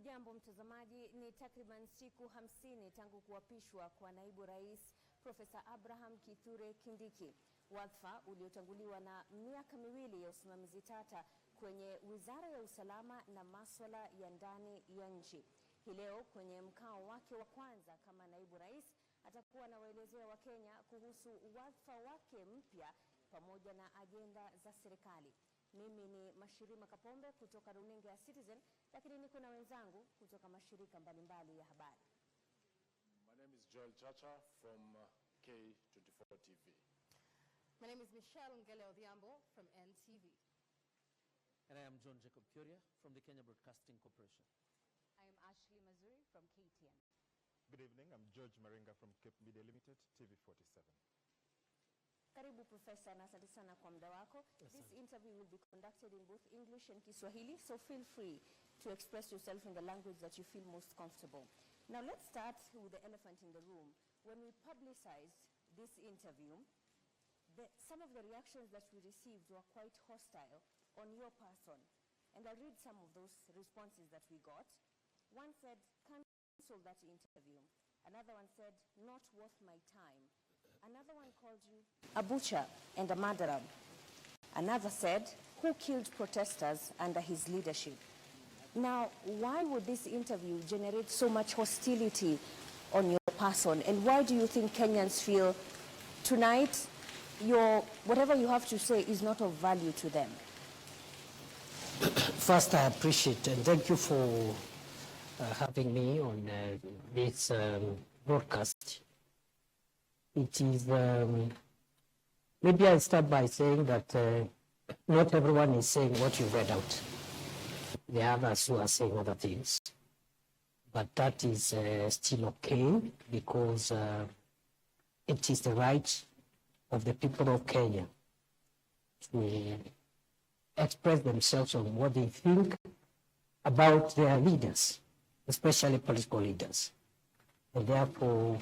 Hujambo mtazamaji, ni takriban siku 50 tangu kuapishwa kwa naibu rais Profesa Abraham Kithure Kindiki, wadhifa uliotanguliwa na miaka miwili ya usimamizi tata kwenye Wizara ya Usalama na Masuala ya Ndani ya nchi. Hii leo kwenye mkao wake wa kwanza kama naibu rais atakuwa anawaelezea Wakenya kuhusu wadhifa wake mpya pamoja na ajenda za serikali. Mimi ni Mashirima Kapombe kutoka runinga ya Citizen, lakini niko na wenzangu kutoka mashirika mbalimbali ya habari. My name is Joel Chacha from K24 TV. My name is Michelle Ngele Odhiambo from NTV. And I am John Jacob Kuria from the Kenya Broadcasting Corporation. I am Ashley Mazuri from KTN. Good evening, I'm George Maringa from Cape Media Limited, TV47. Karibu Professor, na asante sana kwa muda wako. This interview will be conducted in both English and Kiswahili, so feel free to express yourself in the language that you feel most comfortable. Now let's start with the elephant in the room. When we publicized this interview, some of the reactions that we received were quite hostile on your person. And I'll read some of those responses that we got. One said, cancel that interview. Another one said, not worth my time. Another one called you a butcher and a murderer. Another said, who killed protesters under his leadership? Now, why would this interview generate so much hostility on your person? And why do you think Kenyans feel tonight whatever you have to say is not of value to them? First, I appreciate and thank you for having me on this broadcast. It is, maybe I'll start by saying that not everyone is saying what you read out. There are others who are saying other things. But that is still okay because it is the right of the people of Kenya to express themselves on what they think about their leaders, especially political leaders. And therefore,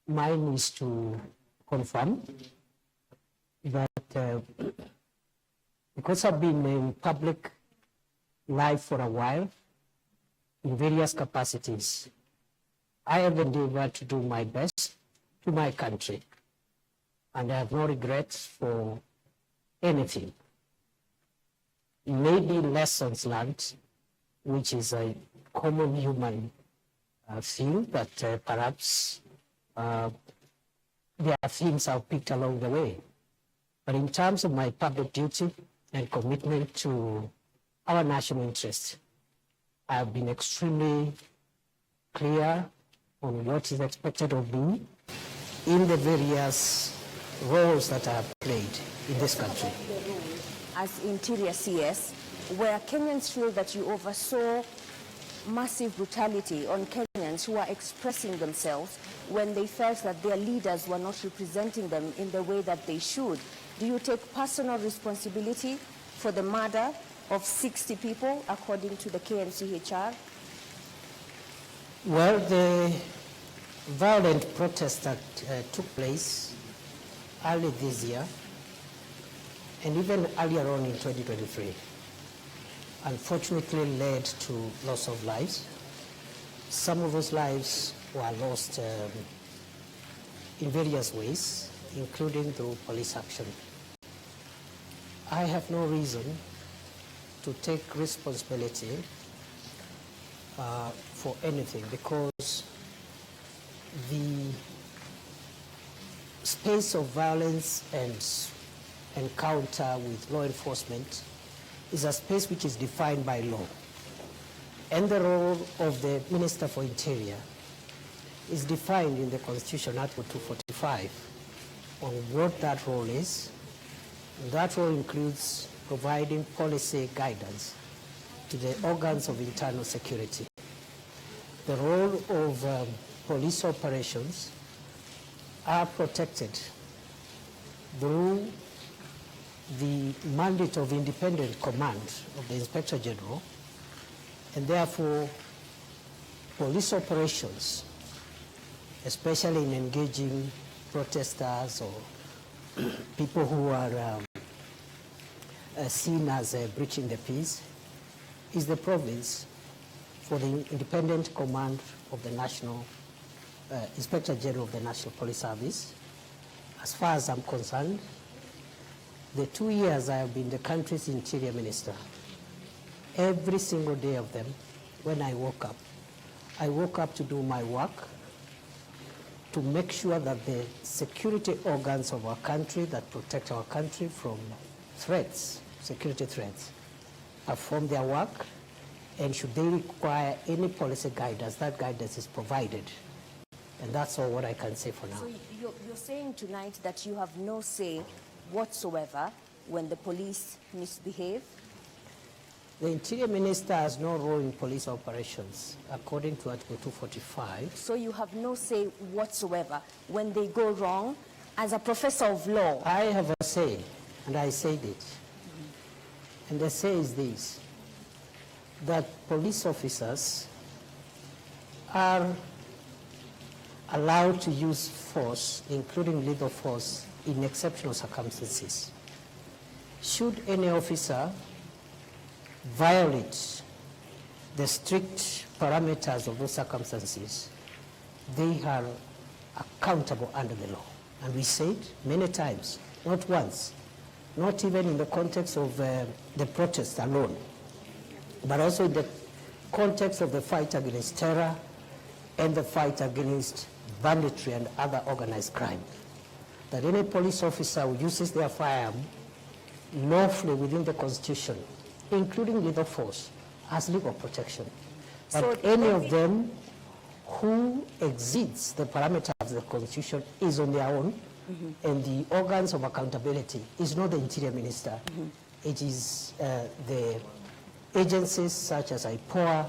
mine is to confirm that because I've been in public life for a while, in various capacities, I have endeavored to do my best to my country, and I have no regrets for anything. Maybe lessons learned, which is a common human thing that perhaps there are things I've picked along the way. But in terms of my public duty and commitment to our national interest, I have been extremely clear on what is expected of me in the various roles that I have played in this country. As Interior CS, where Kenyans feel that you oversaw massive brutality on Kenyans who are expressing themselves when they felt that their leaders were not representing them in the way that they should. Do you take personal responsibility for the murder of 60 people, according to the KNCHR? Well, the violent protest that took place early this year and even earlier on in 2023 unfortunately led to loss of lives. Some of those lives were lost in various ways, including through police action. I have no reason to take responsibility for anything because the space of violence and encounter with law enforcement is a space which is defined by law. And the role of the Minister for Interior is defined in the Constitution, Article 245, on what that role is. And that role includes providing policy guidance to the organs of internal security. The role of police operations are protected through the mandate of independent command of the Inspector General, and therefore police operations, especially in engaging protesters or people who are seen as breaching the peace, is the province for the independent command of the National Inspector General of the National Police Service. As far as I'm concerned, the 2 years I have been the country's Interior Minister, every single day of them, when I woke up to do my work, to make sure that the security organs of our country that protect our country from threats, security threats, perform their work, and should they require any policy guidance, that guidance is provided. And that's all what I can say for now. So you're saying tonight that you have no say whatsoever when the police misbehave? The Interior Minister has no role in police operations, according to Article 245. So you have no say whatsoever when they go wrong as a professor of law? I have a say, and I said it. And the say is this, that police officers are allowed to use force, including lethal force, in exceptional circumstances. Should any officer violate the strict parameters of those circumstances, they are accountable under the law. And we said many times, not once, not even in the context of the protest alone, but also in the context of the fight against terror and the fight against banditry and other organized crime, that any police officer who uses their firearm lawfully within the Constitution, including lethal force, has legal protection. But So any of them who exceeds the parameters of the Constitution is on their own, and the organs of accountability is not the Interior Minister. It is the agencies such as IPOA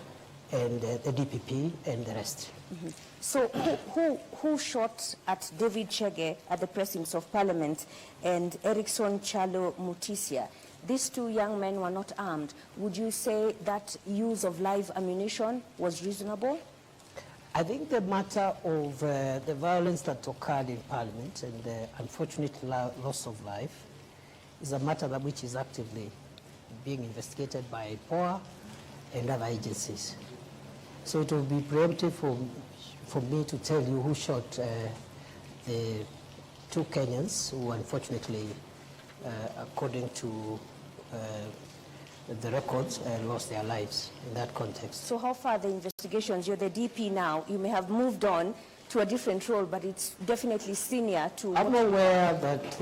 and the DPP and the rest. So who shot at David Chege at the precincts of Parliament and Erickson Chalo Mutisia? These two young men were not armed. Would you say that use of live ammunition was reasonable? I think the matter of the violence that occurred in Parliament and the unfortunate loss of life is a matter that which is actively being investigated by IPOA and other agencies. So it will be preemptive for me to tell you who shot the two Kenyans who unfortunately, according to the records, lost their lives in that context. So how far are the investigations? You're the DP now. You may have moved on to a different role, but it's definitely senior to... I'm aware that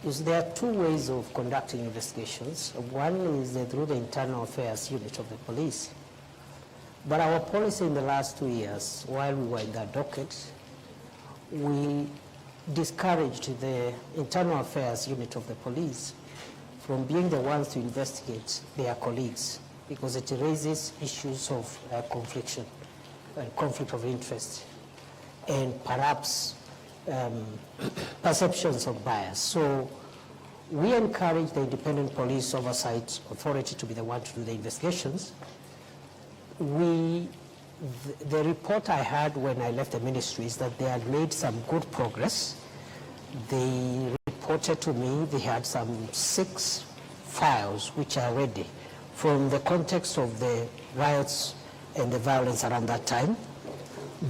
there are two ways of conducting investigations. One is through the internal affairs unit of the police. But our policy in the last 2 years, while we were in that docket, we discouraged the internal affairs unit of the police from being the ones to investigate their colleagues because it raises issues of conflict of interest and perhaps perceptions of bias. So we encourage the Independent Police Oversight Authority to be the one to do the investigations. The report I had when I left the ministry is that they had made some good progress. They reported to me they had some 6 files which are ready from the context of the riots and the violence around that time.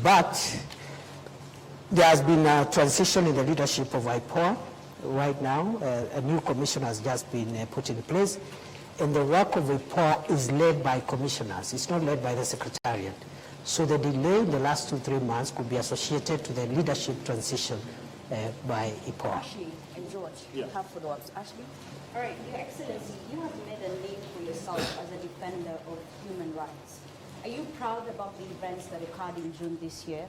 But there has been a transition in the leadership of IPOA right now. A new commission has just been put in place. And the work of IPOA is led by commissioners. It's not led by the Secretariat. So the delay in the last 2-3 months could be associated to the leadership transition by IPOA. Ashley and George, you have follow-ups. Ashley? All right, Your Excellency, you have made a name for yourself as a defender of human rights. Are you proud about the events that occurred in June this year?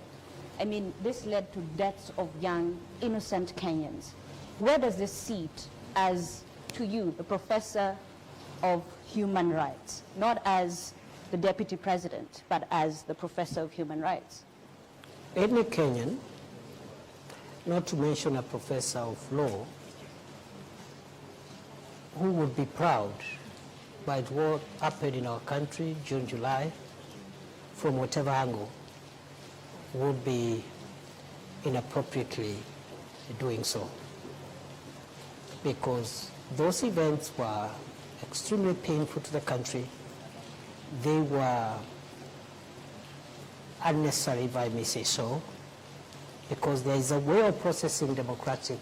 I mean, this led to deaths of young, innocent Kenyans. Where does this sit as, to you, the professor of human rights, not as the deputy president, but as the professor of human rights? Any Kenyan, not to mention a professor of law, who would be proud by what happened in our country June, July, from whatever angle, would be inappropriately doing so. Because those events were extremely painful to the country, they were unnecessary, if I may say so, because there is a way of processing democratic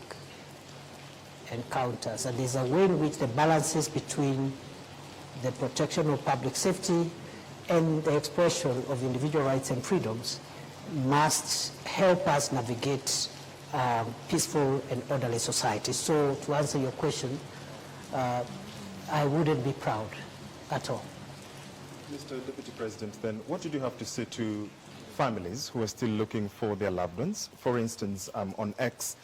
encounters, and there's a way in which the balances between the protection of public safety and the expression of individual rights and freedoms must help us navigate peaceful and orderly society. So to answer your question, I wouldn't be proud at all. Mr. Deputy President, then what did you have to say to families who are still looking for their loved ones? For instance, on X,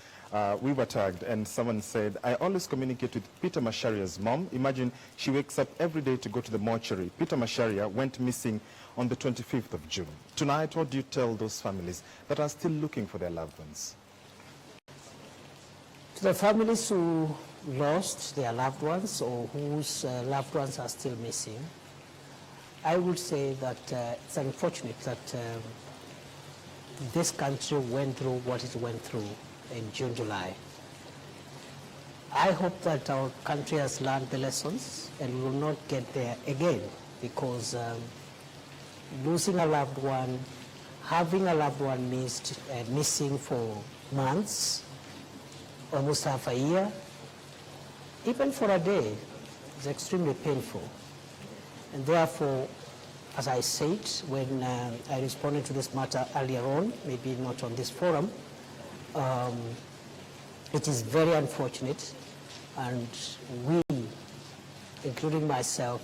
we were tagged and someone said, I always communicate with Peter Masharia's mom. Imagine she wakes up every day to go to the mortuary. Peter Masharia went missing on the 25th of June. Tonight, what do you tell those families that are still looking for their loved ones? To the families who lost their loved ones or whose loved ones are still missing, I would say that it's unfortunate that this country went through what it went through in June, July. I hope that our country has learned the lessons and we will not get there again, because losing a loved one, having a loved one missing for months, almost half a year, even for a day, is extremely painful. And therefore, as I said when I responded to this matter earlier on, maybe not on this forum, it is very unfortunate, and we, including myself,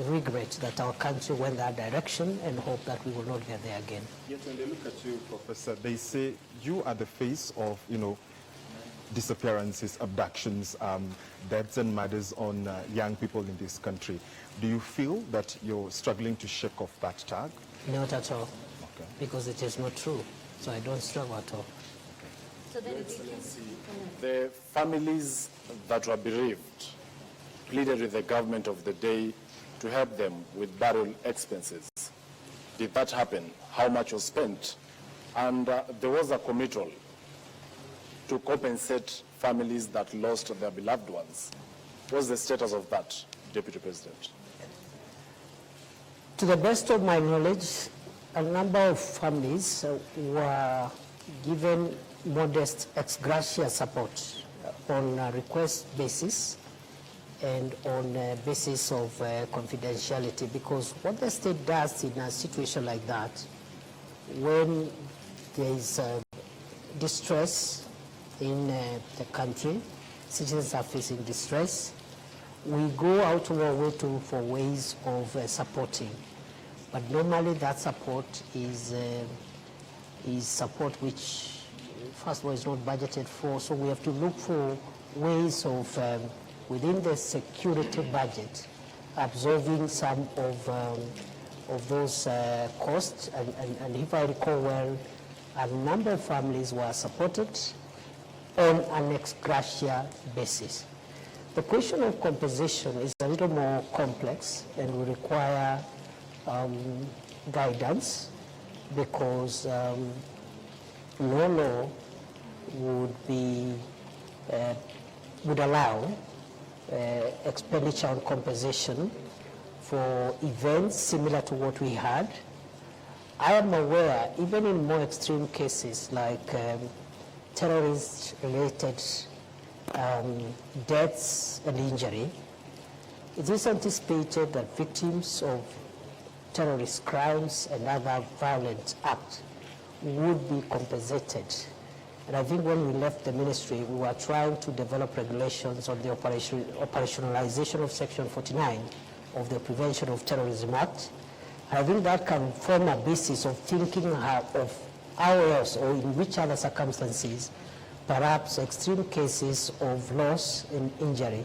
regret that our country went that direction and hope that we will not get there again. Yet when they look at you, Professor, they say you are the face of, disappearances, abductions, deaths and murders on young people in this country. Do you feel that you're struggling to shake off that tag? Not at all, Okay. because it is not true. So I don't struggle at all. So then Your Excellency, the families that were bereaved pleaded with the government of the day to help them with burial expenses. Did that happen? How much was spent? And there was a committal to compensate families that lost their beloved ones. What's the status of that, Deputy President? To the best of my knowledge, a number of families were given modest ex gratia support on a request basis and on a basis of confidentiality, because what the state does in a situation like that, when there is distress in the country, citizens are facing distress, we go out of our way for ways of supporting. But normally that support is support which, first of all, is not budgeted for, so we have to look for ways of, within the security budget, absorbing some of those costs. And if I recall well, a number of families were supported on an ex gratia basis. The question of compensation is a little more complex and will require guidance, because no law would allow expenditure on compensation for events similar to what we had. I am aware, even in more extreme cases like terrorist-related deaths and injury, it is anticipated that victims of terrorist crimes and other violent acts would be compensated. And I think when we left the ministry, we were trying to develop regulations on the operationalization of Section 49 of the Prevention of Terrorism Act. And I think that can form a basis of thinking of how else or in which other circumstances perhaps extreme cases of loss and injury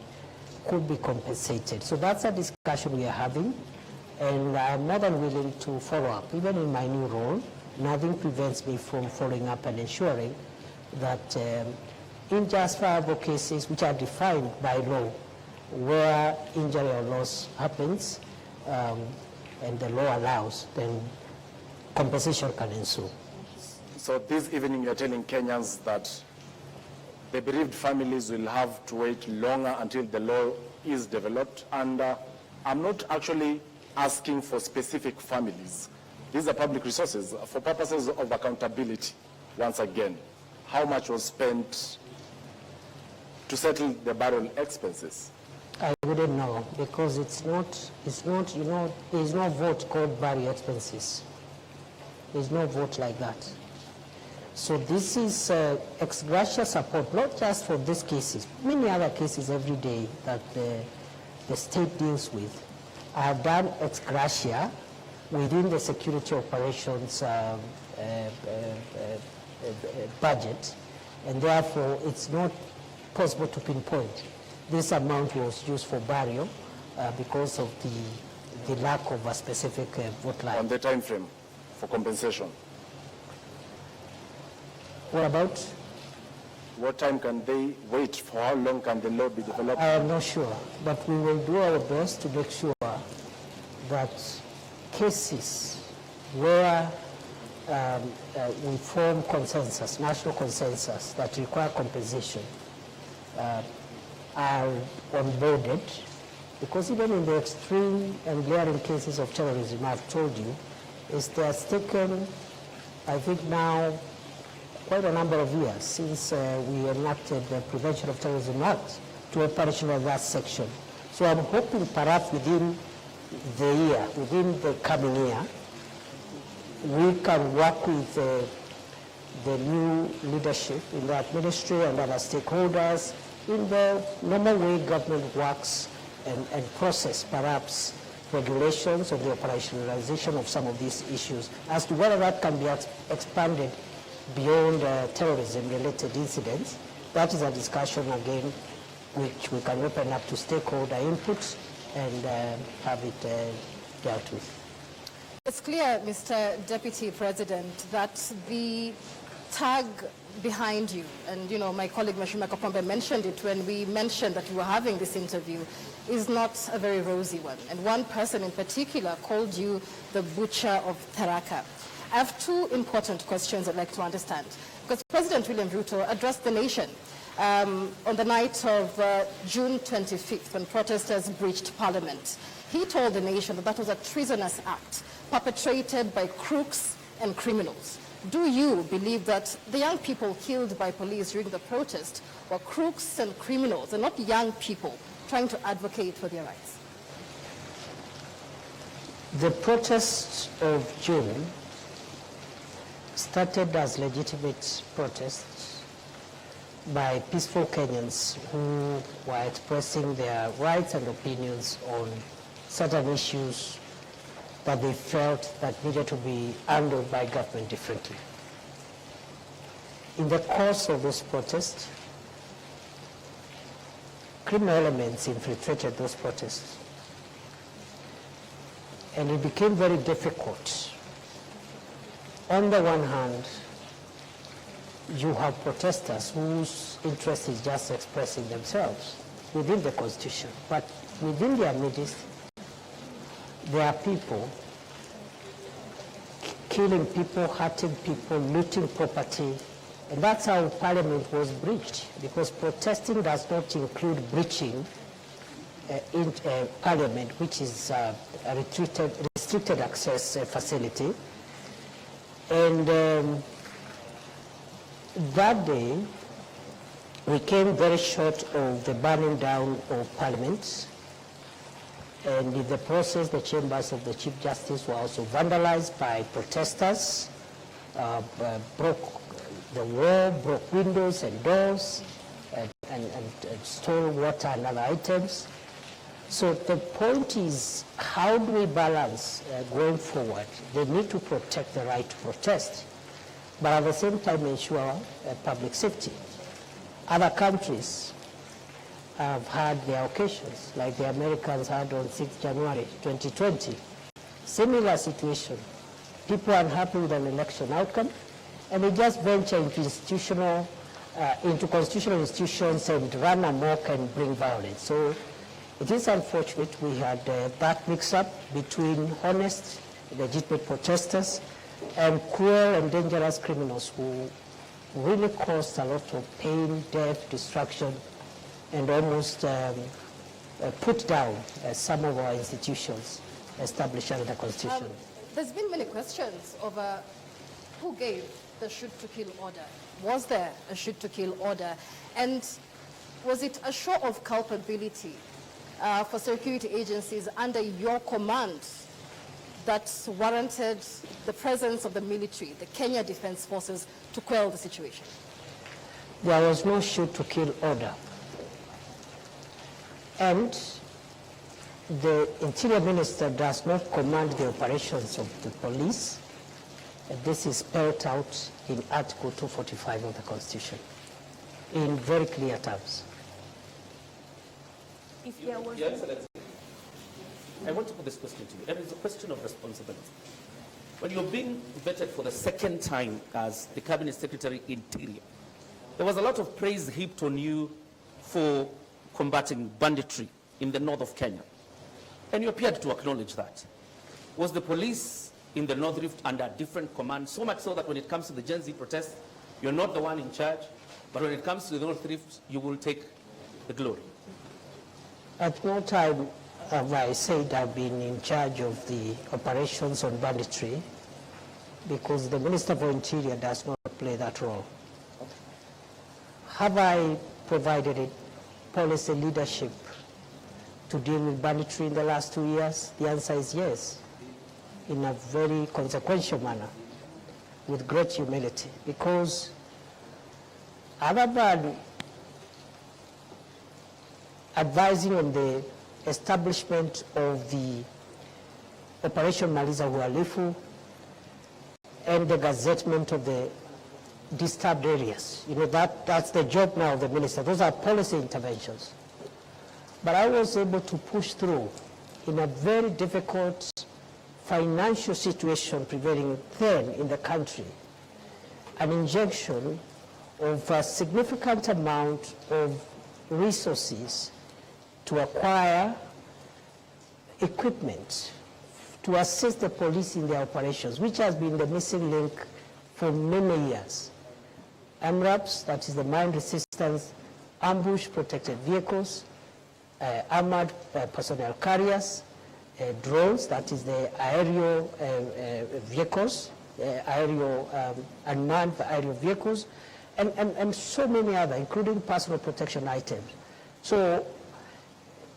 could be compensated. So that's a discussion we are having, and I'm more than willing to follow up. Even in my new role, nothing prevents me from following up and ensuring that in justifiable cases which are defined by law, where injury or loss happens and the law allows, then compensation can ensue. So this evening you're telling Kenyans that the bereaved families will have to wait longer until the law is developed, and I'm not actually asking for specific families. These are public resources for purposes of accountability. Once again, how much was spent to settle the burial expenses? I wouldn't know because it's not, you know, there's no vote called burial expenses. There's no vote like that. So this is ex gratia support, not just for these cases, many other cases every day that the state deals with are done ex gratia within the security operations budget, and therefore it's not possible to pinpoint. This amount was used for burial because of the lack of a specific vote line. On the time frame for compensation? What about? What time can they wait? For how long can the law be developed? I am not sure, but we will do our best to make sure that cases where we form consensus, national consensus that require compensation are onboarded, because even in the extreme and glaring cases of terrorism, I've told you, it has taken, I think now, quite a number of years since we enacted the Prevention of Terrorism Act to operationalize that section. So I'm hoping perhaps within the year, within the coming year, we can work with the new leadership in that ministry and other stakeholders in the normal way government works and process perhaps regulations of the operationalization of some of these issues. As to whether that can be expanded beyond terrorism-related incidents, that is a discussion again which we can open up to stakeholder input and have it dealt with. It's clear, Mr. Deputy President, that the tag behind you, and my colleague Mashima Kapombe mentioned it when we mentioned that we were having this interview, is not a very rosy one. And one person in particular called you the butcher of Tharaka. I have two important questions I'd like to understand. Because President William Ruto addressed the nation on the night of June 25th when protesters breached Parliament. He told the nation that that was a treasonous act perpetrated by crooks and criminals. Do you believe that the young people killed by police during the protest were crooks and criminals and not young people trying to advocate for their rights? The protests of June started as legitimate protests by peaceful Kenyans who were expressing their rights and opinions on certain issues that they felt that needed to be handled by government differently. In the course of this protest, criminal elements infiltrated those protests, and it became very difficult. On the one hand, you have protesters whose interest is just expressing themselves within the Constitution, but within their midst, there are people killing people, hurting people, looting property, and that's how Parliament was breached, because protesting does not include breaching in Parliament, which is a restricted access facility. And that day, we came very short of the burning down of Parliament. And in the process, the chambers of the Chief Justice were also vandalized by protesters, broke the wall, broke windows and doors, and stole water and other items. So the point is, how do we balance going forward? They need to protect the right to protest, but at the same time ensure public safety. Other countries have had their occasions, like the Americans had on 6 January 2020. Similar situation. People are unhappy with an election outcome, and they just venture into constitutional institutions and run amok and bring violence. So it is unfortunate we had that mix-up between honest, legitimate protesters and cruel and dangerous criminals who really caused a lot of pain, death, destruction, and almost put down some of our institutions established under the Constitution. There's been many questions over who gave the shoot-to-kill order. Was there a shoot-to-kill order? And was it a show of culpability for security agencies under your command that warranted the presence of the military, the Kenya Defense Forces, to quell the situation? There was no shoot-to-kill order. And the Interior Minister does not command the operations of the police. This is spelled out in Article 245 of the Constitution in very clear terms. If there was... Your Excellency, I want to put this question to you. It is a question of responsibility. When you're being vetted for the second time as the Cabinet Secretary Interior, there was a lot of praise heaped on you for combating banditry in the north of Kenya. And you appeared to acknowledge that. Was the police in the North Rift under a different command, so much so that when it comes to the Gen Z protests, you're not the one in charge, but when it comes to the North Rift, you will take the glory? At no time have I said I've been in charge of the operations on banditry, because the Minister for Interior does not play that role. Have I provided it policy leadership to deal with banditry in the last 2 years? The answer is yes, in a very consequential manner, with great humility, because other than advising on the establishment of the Operation Maliza Uhalifu and the gazettement of the disturbed areas. You know, that's the job now of the minister. Those are policy interventions. But I was able to push through in a very difficult financial situation prevailing then in the country, an injection of a significant amount of resources to acquire equipment to assist the police in their operations, which has been the missing link for many years. MRAPs, that is the mine resistance, ambush protected vehicles, armored personnel carriers, drones, that is the aerial vehicles, unmanned aerial vehicles, and so many other, including personal protection items. So,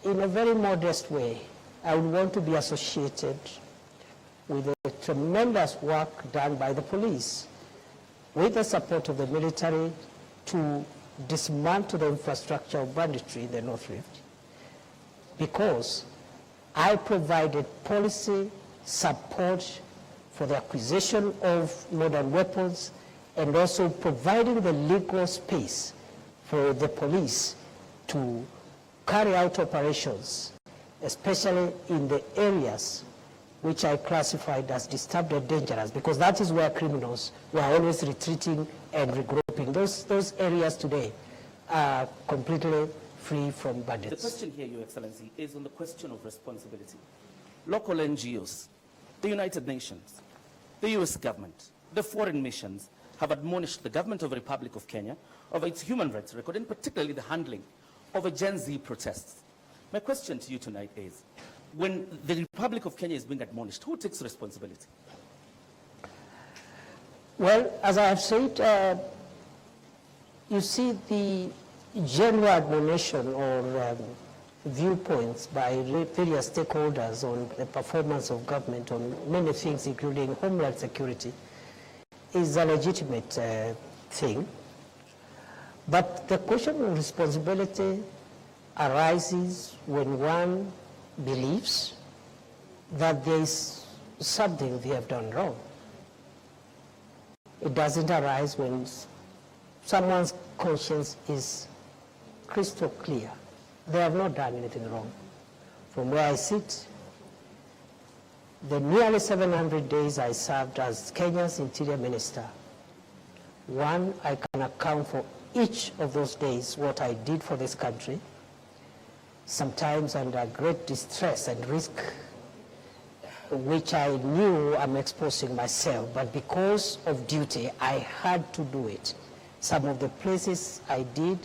in a very modest way, I would want to be associated with the tremendous work done by the police, with the support of the military, to dismantle the infrastructure of banditry in the North Rift, because I provided policy support for the acquisition of modern weapons and also providing the legal space for the police to carry out operations, especially in the areas which I classified as disturbed and dangerous, because that is where criminals were always retreating and regrouping. Those areas today are completely free from bandits. The question here, Your Excellency, is on the question of responsibility. Local NGOs, the United Nations, the US government, the foreign missions have admonished the government of the Republic of Kenya of its human rights record, and particularly the handling of a Gen Z protests. My question to you tonight is, when the Republic of Kenya is being admonished, who takes responsibility? Well, as I have said, you see the general admonition or viewpoints by various stakeholders on the performance of government on many things, including homeland security, is a legitimate thing. But the question of responsibility arises when one believes that there is something they have done wrong. It doesn't arise when someone's conscience is crystal clear. They have not done anything wrong. From where I sit, the nearly 700 days I served as Kenya's Interior Minister, one, I can account for each of those days what I did for this country, sometimes under great distress and risk, which I knew I'm exposing myself, but because of duty, I had to do it. Some of the places I did,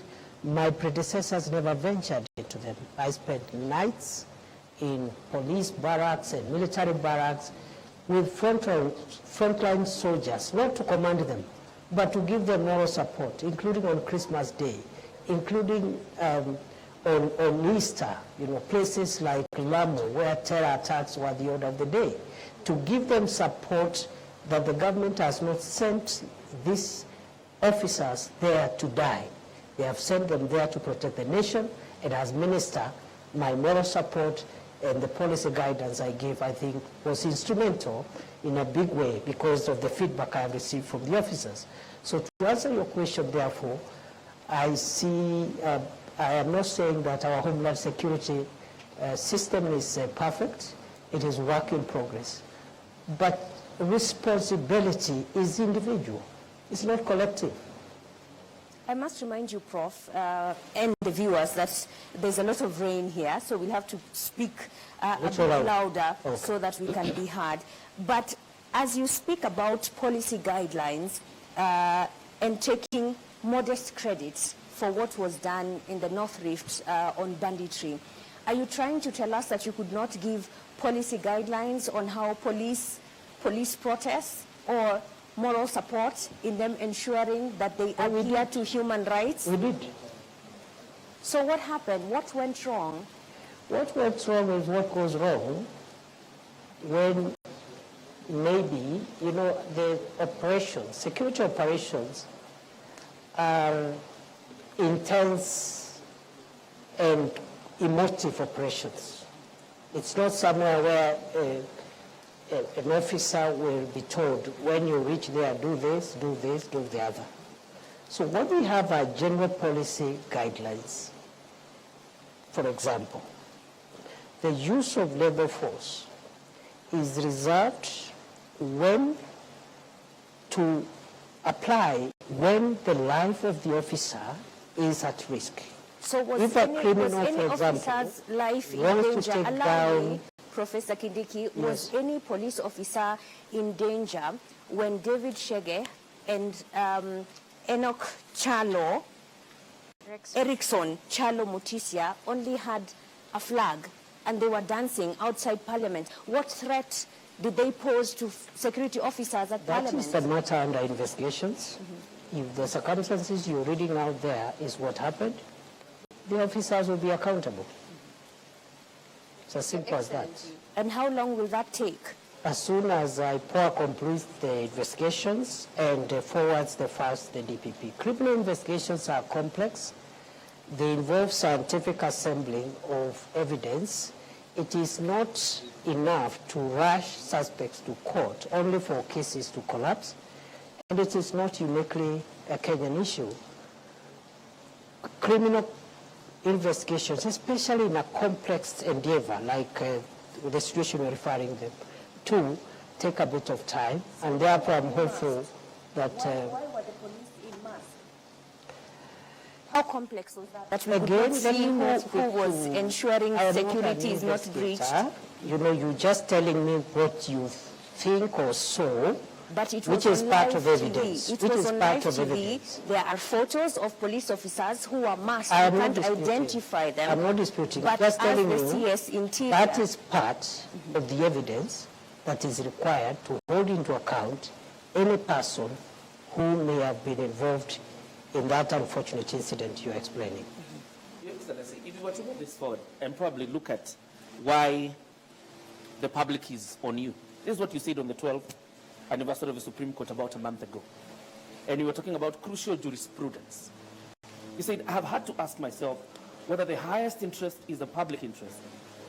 my predecessors never ventured into. to them. I spent nights in police barracks and military barracks with frontline soldiers, not to command them, but to give them moral support, including on Christmas Day, including on Easter, places like Lamu, where terror attacks were the order of the day, to give them support that the government has not sent these officers there to die. They have sent them there to protect the nation, and as minister, my moral support and the policy guidance I gave, I think, was instrumental in a big way because of the feedback I have received from the officers. So to answer your question, therefore, I see, I am not saying that our Homeland Security system is perfect. It is work in progress. But responsibility is individual. It's not collective. I must remind you, Prof, and the viewers, that there's a lot of rain here, so we'll have to speak a bit louder so that we can be heard. But as you speak about policy guidelines and taking modest credit for what was done in the North Rift on banditry, are you trying to tell us that you could not give policy guidelines on how police protests or moral support in them ensuring that they adhere to human rights? We did. So what happened? What went wrong? What went wrong is what goes wrong when maybe, the operations, security operations are intense and emotive operations. It's not somewhere where an officer will be told, when you reach there, do this, do this, do the other. So what we have are general policy guidelines. For example, the use of labor force is reserved when to apply when the life of the officer is at risk. So was if any, a criminal, was any for example, officer's life in wants to danger? take Allow down me, Professor Kindiki, was Yes. any police officer in danger when David Shege and Enoch Chalo, Erickson Chalo Mutisia only had a flag and they were dancing outside Parliament? What threat did they pose to security officers at That Parliament? is the matter under investigations. If the circumstances you're reading out there is what happened, the officers will be accountable. It's as simple as that. And how long will that take? As soon as IPOA completes the investigations and forwards the files to the DPP. Criminal investigations are complex. They involve scientific assembling of evidence. It is not enough to rush suspects to court only for cases to collapse. And it is not uniquely a Kenyan issue. Criminal investigations, especially in a complex endeavor like the situation we're referring them to, take a bit of time, and therefore I'm hopeful that... Why were the police in mask? How complex was that? That we could Again, not let see me not who was speak to- ensuring I am security an is not investigator. breached. You're just telling me what you think or saw, But it was which is on part live of evidence. TV. It Which was is on part live of TV. evidence. There are photos of police officers who are masked. I You am not can't disputing. identify them. I'm not disputing. But Just as telling the you CS Interior, that is part of the evidence that is required to hold into account any person who may have been involved in that unfortunate incident you're explaining. Your Excellency, if you were to move this forward and probably look at why the public is on you. This is what you said on the 12th anniversary of the Supreme Court about a month ago. And you were talking about crucial jurisprudence. You said, I have had to ask myself whether the highest interest is the public interest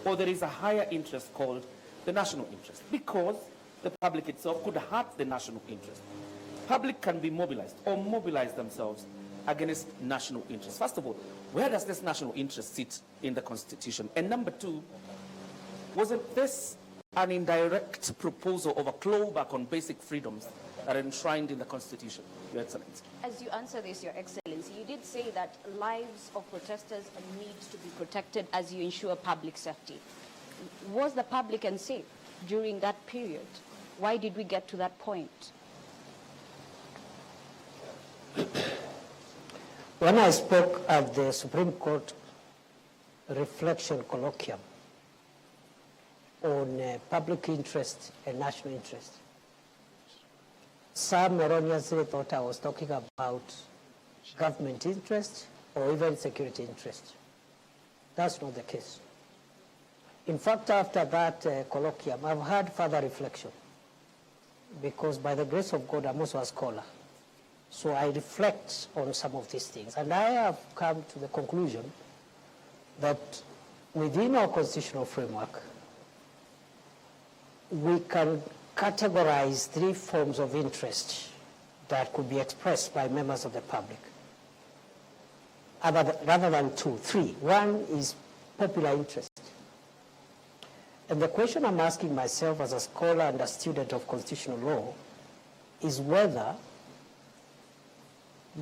or there is a higher interest called the national interest, because the public itself could hurt the national interest. Public can be mobilized or mobilize themselves against national interest. First of all, where does this national interest sit in the Constitution? And number two, wasn't this an indirect proposal of a clawback on basic freedoms that are enshrined in the Constitution, Your Excellency? As you answer this, Your Excellency, you did say that lives of protesters need to be protected as you ensure public safety. Was the public unsafe during that period? Why did we get to that point? When I spoke at the Supreme Court reflection colloquium on public interest and national interest. Some erroneously thought I was talking about government interest or even security interest. That's not the case. In fact, after that colloquium, I've had further reflection because by the grace of God, I'm also a scholar. So I reflect on some of these things. And I have come to the conclusion that within our constitutional framework, we can categorize 3 forms of interest that could be expressed by members of the public, rather than 2, 3. One is popular interest. And the question I'm asking myself as a scholar and a student of constitutional law is whether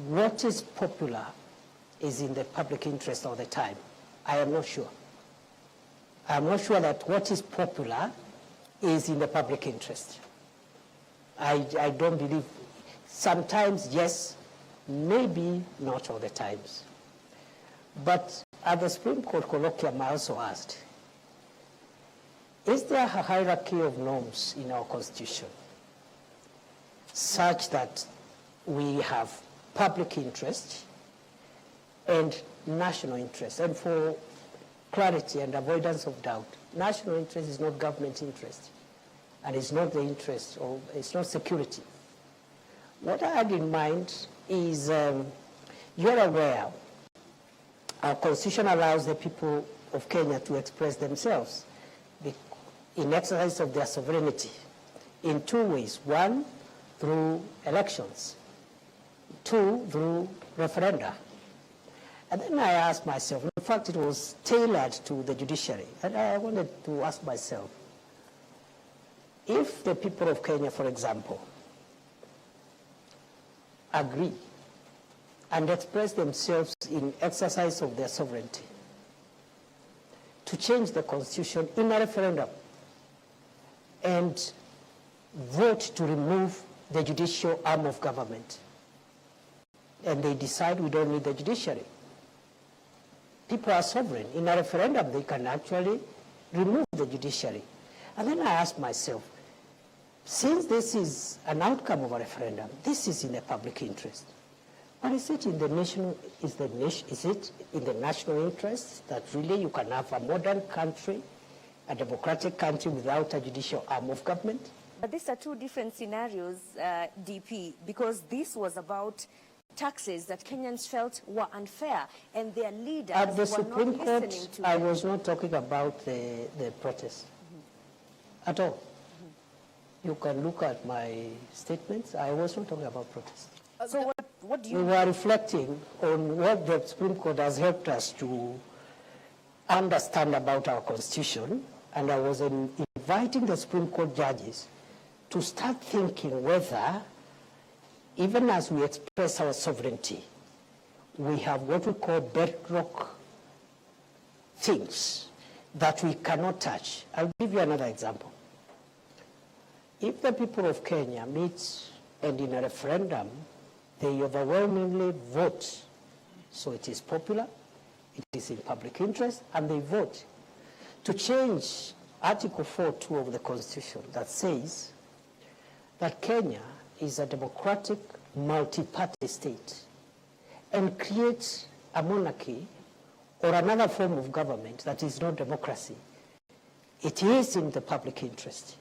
what is popular is in the public interest all the time. I am not sure. I am not sure that what is popular is in the public interest. I don't believe. Sometimes, yes, maybe not all the times. But at the Supreme Court colloquium, I also asked, is there a hierarchy of norms in our Constitution such that we have public interest and national interest? And for clarity and avoidance of doubt, national interest is not government interest, and it's not the interest of, it's not security. What I had in mind is, you're aware, our Constitution allows the people of Kenya to express themselves in exercise of their sovereignty in 2 ways. 1, through elections. 2, through referenda. And then I asked myself, in fact, it was tailored to the judiciary, and I wanted to ask myself, if the people of Kenya, for example, agree and express themselves in exercise of their sovereignty to change the Constitution in a referendum and vote to remove the judicial arm of government, and they decide we don't need the judiciary. People are sovereign. In a referendum, they can actually remove the judiciary. And then I asked myself, since this is an outcome of a referendum, this is in the public interest. But is it in the national, is it in the national interest that really you can have a modern country, a democratic country without a judicial arm of government? But these are 2 different scenarios, DP, because this was about taxes that Kenyans felt were unfair, and their leaders at the were Supreme not Court, listening to I them. was not talking about the protest at all. You can look at my statements. I was not talking about protest. So what do you... We were reflecting on what the Supreme Court has helped us to understand about our Constitution, and I was inviting the Supreme Court judges to start thinking whether, even as we express our sovereignty, we have what we call bedrock things that we cannot touch. I'll give you another example. If the people of Kenya meet and in a referendum, they overwhelmingly vote, so it is popular, it is in public interest, and they vote to change Article 4.2 of the Constitution that says that Kenya is a democratic multi-party state and creates a monarchy or another form of government that is not democracy. It is in the public interest.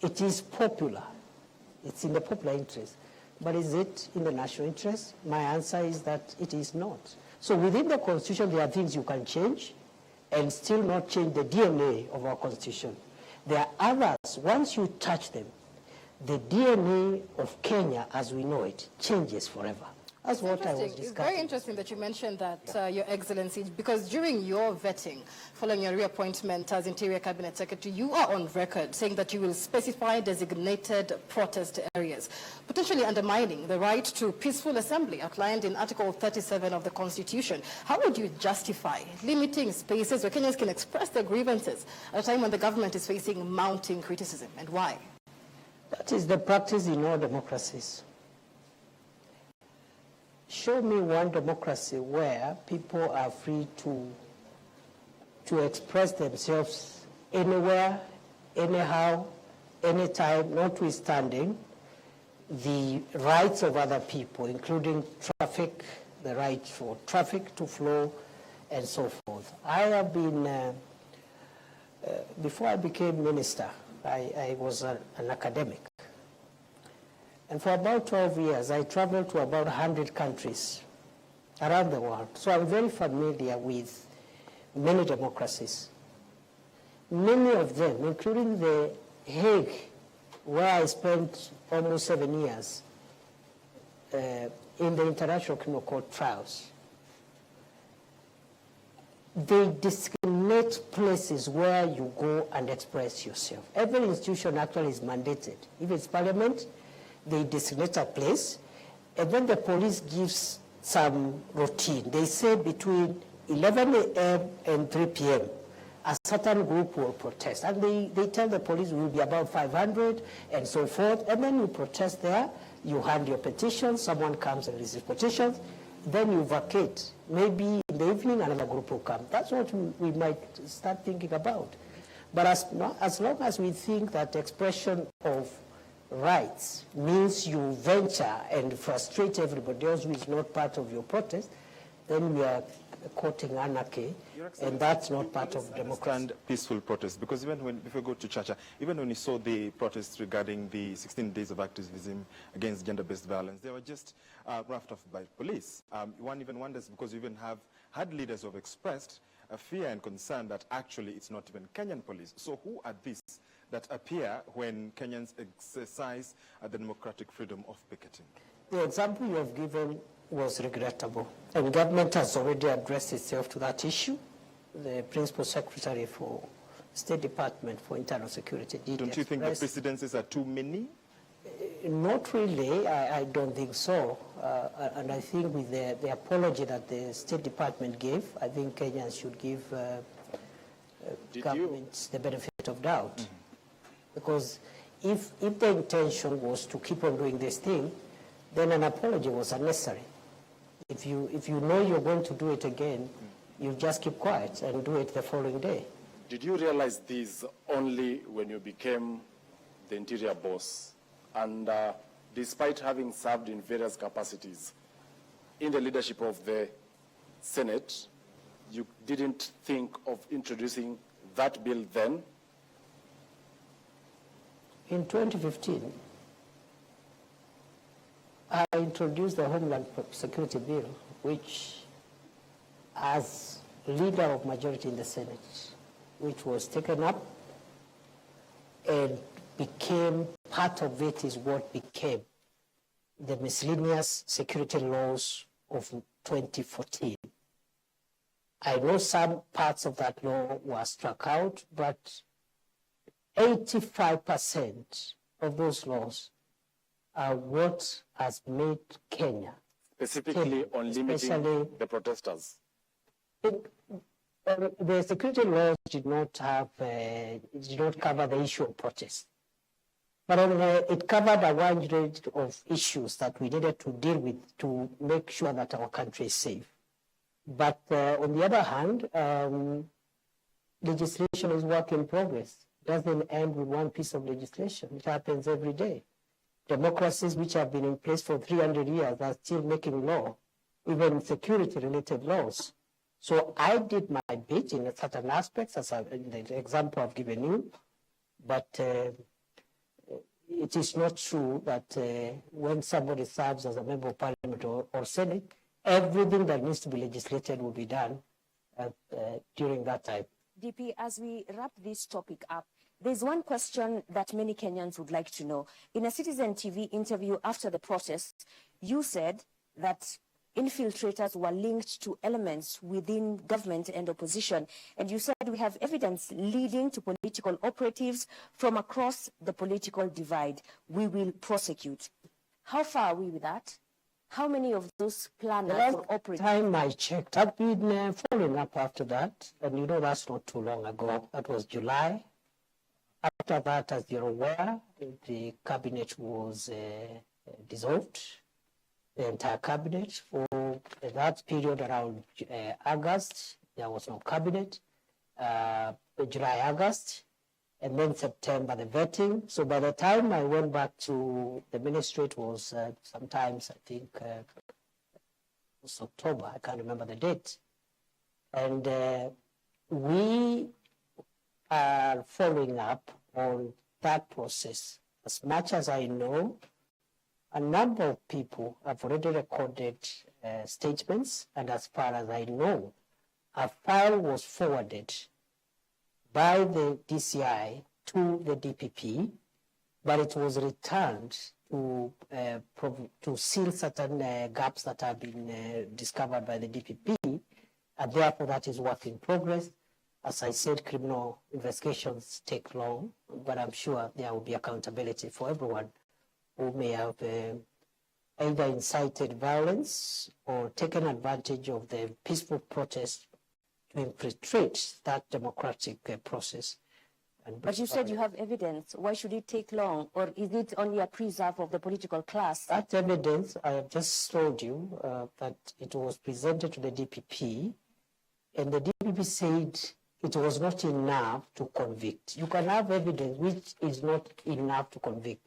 It is popular. It's in the popular interest. But is it in the national interest? My answer is that it is not. So within the Constitution, there are things you can change and still not change the DNA of our Constitution. There are others, once you touch them, the DNA of Kenya as we know it changes forever. That's what I was discussing. It's very interesting that you mentioned that, Your Excellency, because during your vetting, following your reappointment as Interior Cabinet Secretary, you are on record saying that you will specify designated protest areas, potentially undermining the right to peaceful assembly outlined in Article 37 of the Constitution. How would you justify limiting spaces where Kenyans can express their grievances at a time when the government is facing mounting criticism, and why? That is the practice in all democracies. Show me one democracy where people are free to to express themselves anywhere, anyhow, anytime, notwithstanding the rights of other people, including traffic, the right for traffic to flow, and so forth. I have been, before I became minister, I was an academic. And for about 12 years, I traveled to about 100 countries around the world. So I'm very familiar with many democracies. Many of them, including the Hague, where I spent almost 7 years in the International Criminal Court trials, they discriminate places where you go and express yourself. Every institution actually is mandated. If it's parliament, they designate a place, and then the police gives some routine. They say between 11 a.m. and 3 p.m., a certain group will protest. And they tell the police will be about 500 and so forth. And then you protest there, you hand your petitions, someone comes and receives petitions, then you vacate. Maybe in the evening another group will come. That's what we might start thinking about. But as long as we think that expression of rights means you venture and frustrate everybody else who is not part of your protest, then we are courting anarchy, and that's not part of democracy. And peaceful protest, because even when, if we go to Chacha, even when you saw the protests regarding the 16 days of activism against gender-based violence, they were just roughed off by police. One even wonders, because we even have had leaders who have expressed a fear and concern that actually it's not even Kenyan police. So who are these that appear when Kenyans exercise the democratic freedom of picketing? The example you have given was regrettable, and government has already addressed itself to that issue. The Principal Secretary for State Department for Internal Security did Don't you think the precedences are too many? Not really, I don't think so. And I think with the apology that the State Department gave, I think Kenyans should give governments the benefit of doubt. Mm-hmm. Because if the intention was to keep on doing this thing, then an apology was unnecessary. If you know you're going to do it again, you just keep quiet and do it the following day. Did you realize this only when you became the interior boss? And despite having served in various capacities in the leadership of the Senate, you didn't think of introducing that bill then? In 2015, I introduced the Homeland Security Bill, which, as leader of majority in the Senate, which was taken up and became part of it is what became the miscellaneous security laws of 2014. I know some parts of that law were struck out, but 85% of those laws are what has made Kenya. Specifically on limiting the protesters? The security laws did not cover the issue of protest. But it covered a wide range of issues that we needed to deal with to make sure that our country is safe. But on the other hand, legislation is work in progress. It doesn't end with one piece of legislation. It happens every day. Democracies which have been in place for 300 years are still making law, even security-related laws. So I did my bit in certain aspects, as in the example I've given you, but it is not true that when somebody serves as a member of parliament or Senate, everything that needs to be legislated will be done during that time. DP, as we wrap this topic up, there's one question that many Kenyans would like to know. In a Citizen TV interview after the protests, you said that infiltrators were linked to elements within government and opposition. And you said we have evidence leading to political operatives from across the political divide. We will prosecute. How far are we with that? How many of those planners or operatives? The last time I checked, I've been following up after that. And you know, that's not too long ago. That was July. After that, as you're aware, the cabinet was dissolved. The entire cabinet. For that period around August, there was no cabinet. July, August, and then September, the vetting. So by the time I went back to the ministry, it was sometimes, I think, it was October, I can't remember the date. And we are following up on that process. As much as I know, a number of people have already recorded statements, and as far as I know, a file was forwarded by the DCI to the DPP, but it was returned to seal certain gaps that have been discovered by the DPP, and therefore that is work in progress. As I said, criminal investigations take long, but I'm sure there will be accountability for everyone who may have either incited violence or taken advantage of the peaceful protest to infiltrate that democratic process. But you said you have evidence. Why should it take long? Or is it only a preserve of the political class? That evidence, I have just told you that it was presented to the DPP, and the DPP said it was not enough to convict. You can have evidence which is not enough to convict.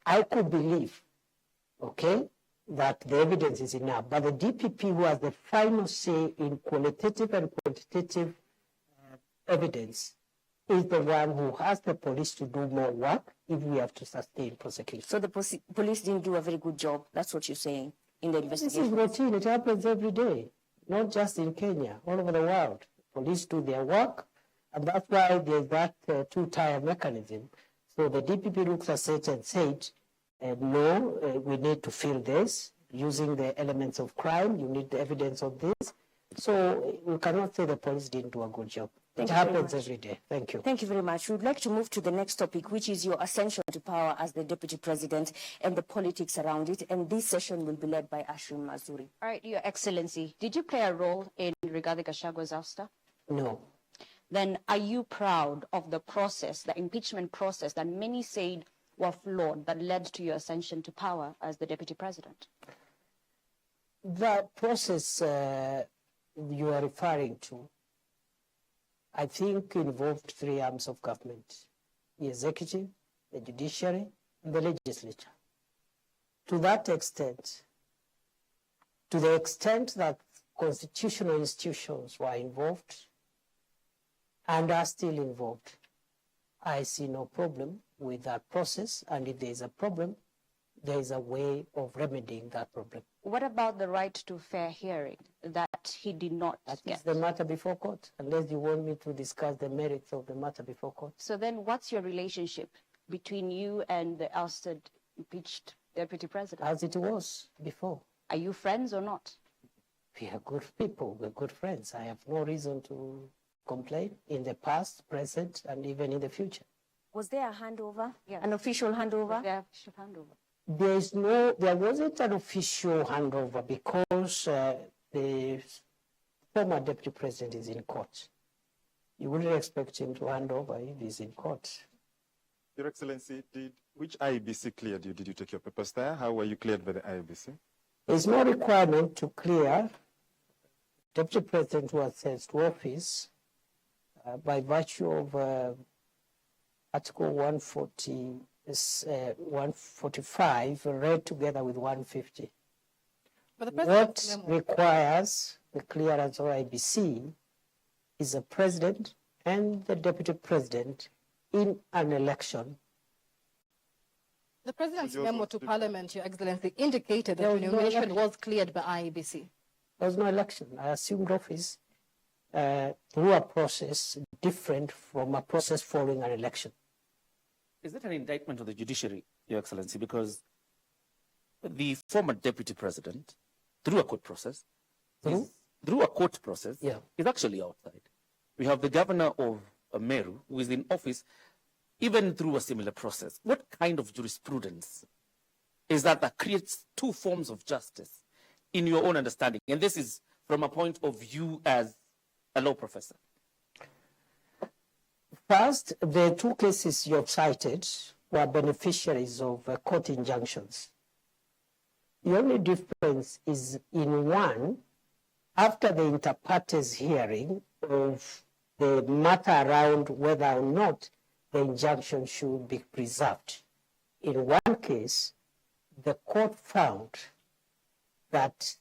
I could believe, okay, that the evidence is enough, but the DPP, who has the final say in qualitative and quantitative evidence, is the one who has the police to do more work if we have to sustain prosecution. So the police didn't do a very good job, that's what you're saying, in the investigation? This is routine, it happens every day, not just in Kenya, all over the world. Police do their work, and that's why there's that two-tier mechanism. So the DPP looks at it and said, no, we need to fill this using the elements of crime. You need the evidence of this. So we cannot say the police didn't do a good job. It happens every day. Thank you. Thank you very much. We'd like to move to the next topic, which is your ascension to power as the Deputy President and the politics around it. And this session will be led by Ashwin Mazuri. All right, Your Excellency, did you play a role in Rigathi Gachagwa's ouster? No. Then are you proud of the process, the impeachment process that many said were flawed that led to your ascension to power as the Deputy President? The process you are referring to, I think, involved three arms of government: the executive, the judiciary, and the legislature. To that extent, to the extent that constitutional institutions were involved and are still involved, I see no problem with that process, and if there is a problem, there is a way of remedying that problem. What about the right to fair hearing that he did not get? That's the matter before court, unless you want me to discuss the merits of the matter before court. So then what's your relationship between you and the ousted, impeached Deputy President? As it was before. Are you friends or not? We are good people, we're good friends. I have no reason to complain in the past, present, and even in the future. Was there a handover? Yes. An official handover? The official handover. There wasn't an official handover because the former Deputy President is in court. You wouldn't expect him to hand over if he's in court. Your Excellency, which IEBC cleared you? Did you take your papers there? How were you cleared by the IEBC? There's no requirement to clear Deputy President who ascends to office by virtue of Article 145 read together with 150. But the What requires the clearance of IBC is the President and the Deputy President in an election. The President's memo to Parliament, Your Excellency, indicated that the nomination was cleared by IEBC. There was no election. I assumed office through a process different from a process following an election. Is it an indictment of the judiciary, Your Excellency? Because the former Deputy President, through a court process, is actually outside. We have the governor of Meru, who is in office, even through a similar process. What kind of jurisprudence is that creates two forms of justice in your own understanding? And this is from a point of view as a law professor. First, the two cases you have cited were beneficiaries of court injunctions. The only difference is in one, after the inter partes hearing of the matter around whether or not the injunction should be preserved. In one case, the court found that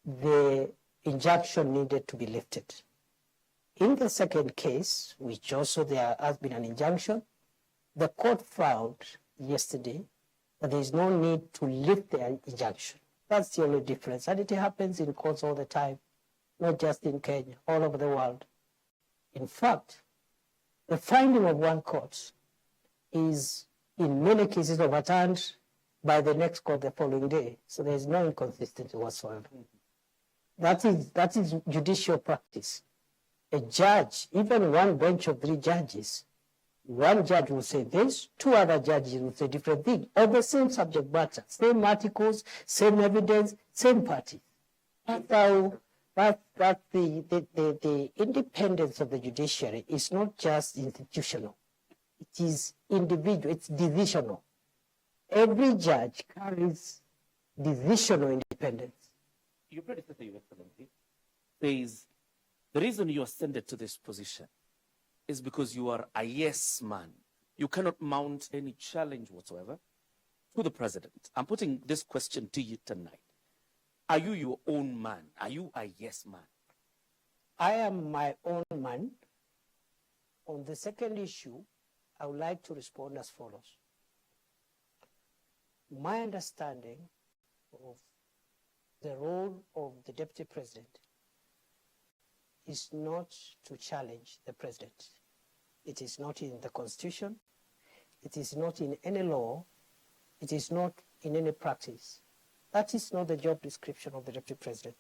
the injunction needed to be lifted. In the second case, which also there has been an injunction, the court found yesterday that there is no need to lift the injunction. That's the only difference. And it happens in courts all the time, not just in Kenya, all over the world. In fact, the finding of one court is in many cases overturned by the next court the following day. So there is no inconsistency whatsoever. That is judicial practice. A judge, even one bench of 3 judges, one judge will say this, 2 other judges will say different things, of the same subject matter, same articles, same evidence, same party. That's how, that's the independence of the judiciary is not just institutional. It is individual, it's decisional. Every judge carries decisional independence. Your predecessor, Your Excellency, says the reason you ascended to this position is because you are a yes man. You cannot mount any challenge whatsoever to the president. I'm putting this question to you tonight. Are you your own man? Are you a yes man? I am my own man. On the second issue, I would like to respond as follows. My understanding of the role of the deputy president is not to challenge the president. It is not in the constitution. It is not in any law. It is not in any practice. That is not the job description of the deputy president.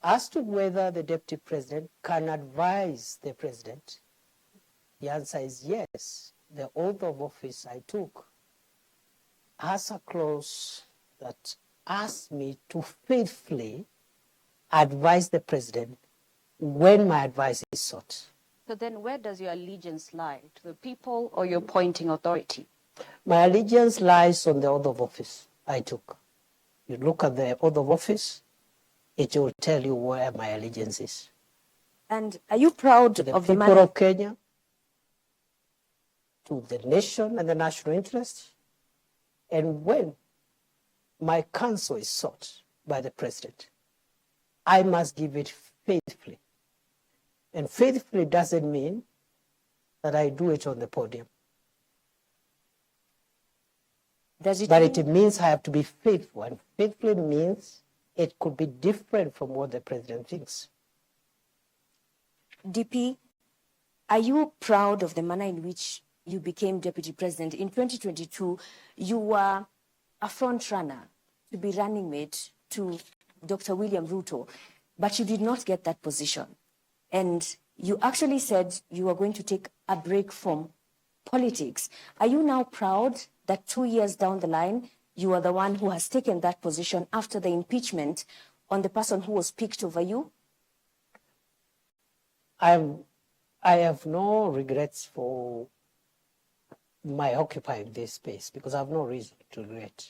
As to whether the deputy president can advise the president, the answer is yes. The oath of office I took has a clause that asks me to faithfully advise the president when my advice is sought. So then where does your allegiance lie? To the people or your appointing authority? My allegiance lies on the oath of office I took. You look at the oath of office, it will tell you where my allegiance is. And are you proud To the of the people man? of Kenya, to the nation and the national interest, and when my counsel is sought by the president, I must give it faithfully. And faithfully doesn't mean that I do it on the podium. Does it But mean- it means I have to be faithful. And faithfully means it could be different from what the president thinks. DP, are you proud of the manner in which you became deputy president? In 2022, you were a front runner to be running mate to Dr. William Ruto, but you did not get that position. And you actually said you were going to take a break from politics. Are you now proud that 2 years down the line, you are the one who has taken that position after the impeachment on the person who was picked over you? I have no regrets for my occupying this space because I have no reason to regret.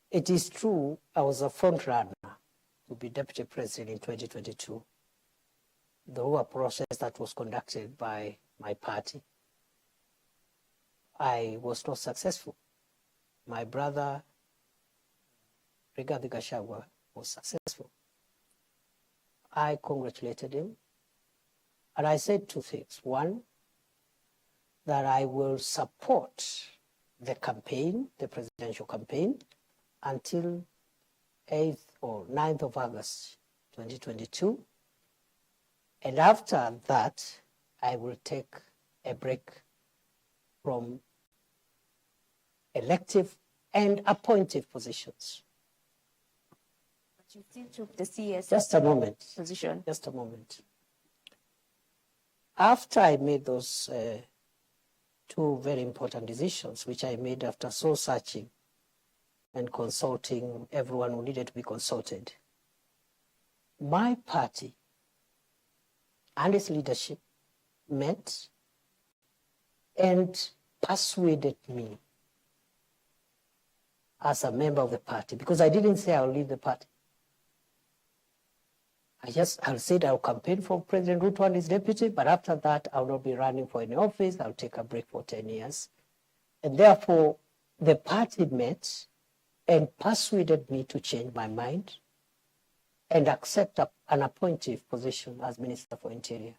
It is true I was a front runner to be deputy president in 2022. The whole process that was conducted by my party, I was not successful. My brother, Rigathi Gachagua, was successful. I congratulated him, and I said 2 things. One, that I will support the campaign, the presidential campaign, until 8th or 9th of August 2022. And after that, I will take a break from elective and appointive positions. But you still took the CS Just a moment. position. Just a moment. After I made those 2 very important decisions, which I made after soul searching and consulting everyone who needed to be consulted, my party and its leadership met and persuaded me as a member of the party, because I didn't say I'll leave the party. I'll say that I'll campaign for President Ruto and his deputy, but after that, I'll not be running for any office. I'll take a break for 10 years. And therefore, the party met and persuaded me to change my mind and accept an appointive position as Minister for Interior,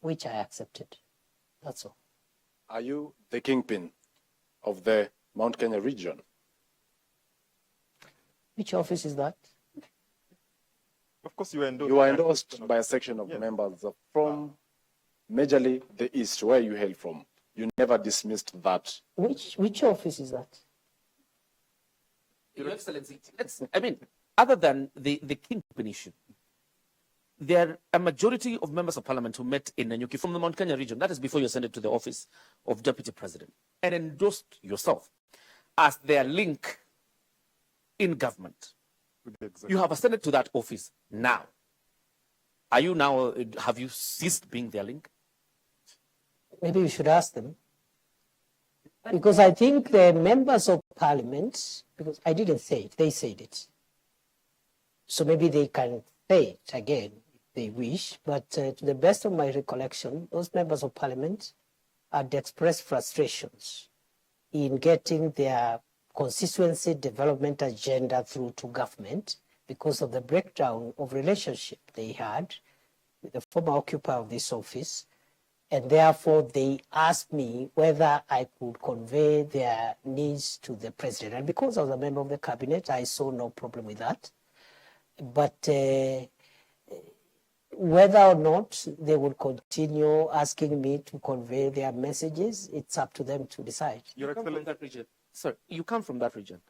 which I accepted. That's all. Are you the kingpin of the Mount Kenya region? Which office is that? Of course, you endorsed. You are endorsed by a section of members from majorly the East, where you hail from. You never dismissed that. Which office is that? Your Excellency, other than the kingpin issue, there are a majority of members of parliament who met in Nanyuki from the Mount Kenya region, that is before you ascended to the office of Deputy President, and endorsed yourself as their link in government. You have ascended to that office now. Are you now, have you ceased being their link? Maybe you should ask them. Because I think the members of parliament, because I didn't say it, they said it. So maybe they can say it again if they wish, but to the best of my recollection, those members of parliament had expressed frustrations in getting their constituency development agenda through to government because of the breakdown of relationship they had with the former occupier of this office. And therefore, they asked me whether I could convey their needs to the president. And because I was a member of the cabinet, I saw no problem with that. But whether or not they would continue asking me to convey their messages, it's up to them to decide. You come from that region. Sir, you come from that region,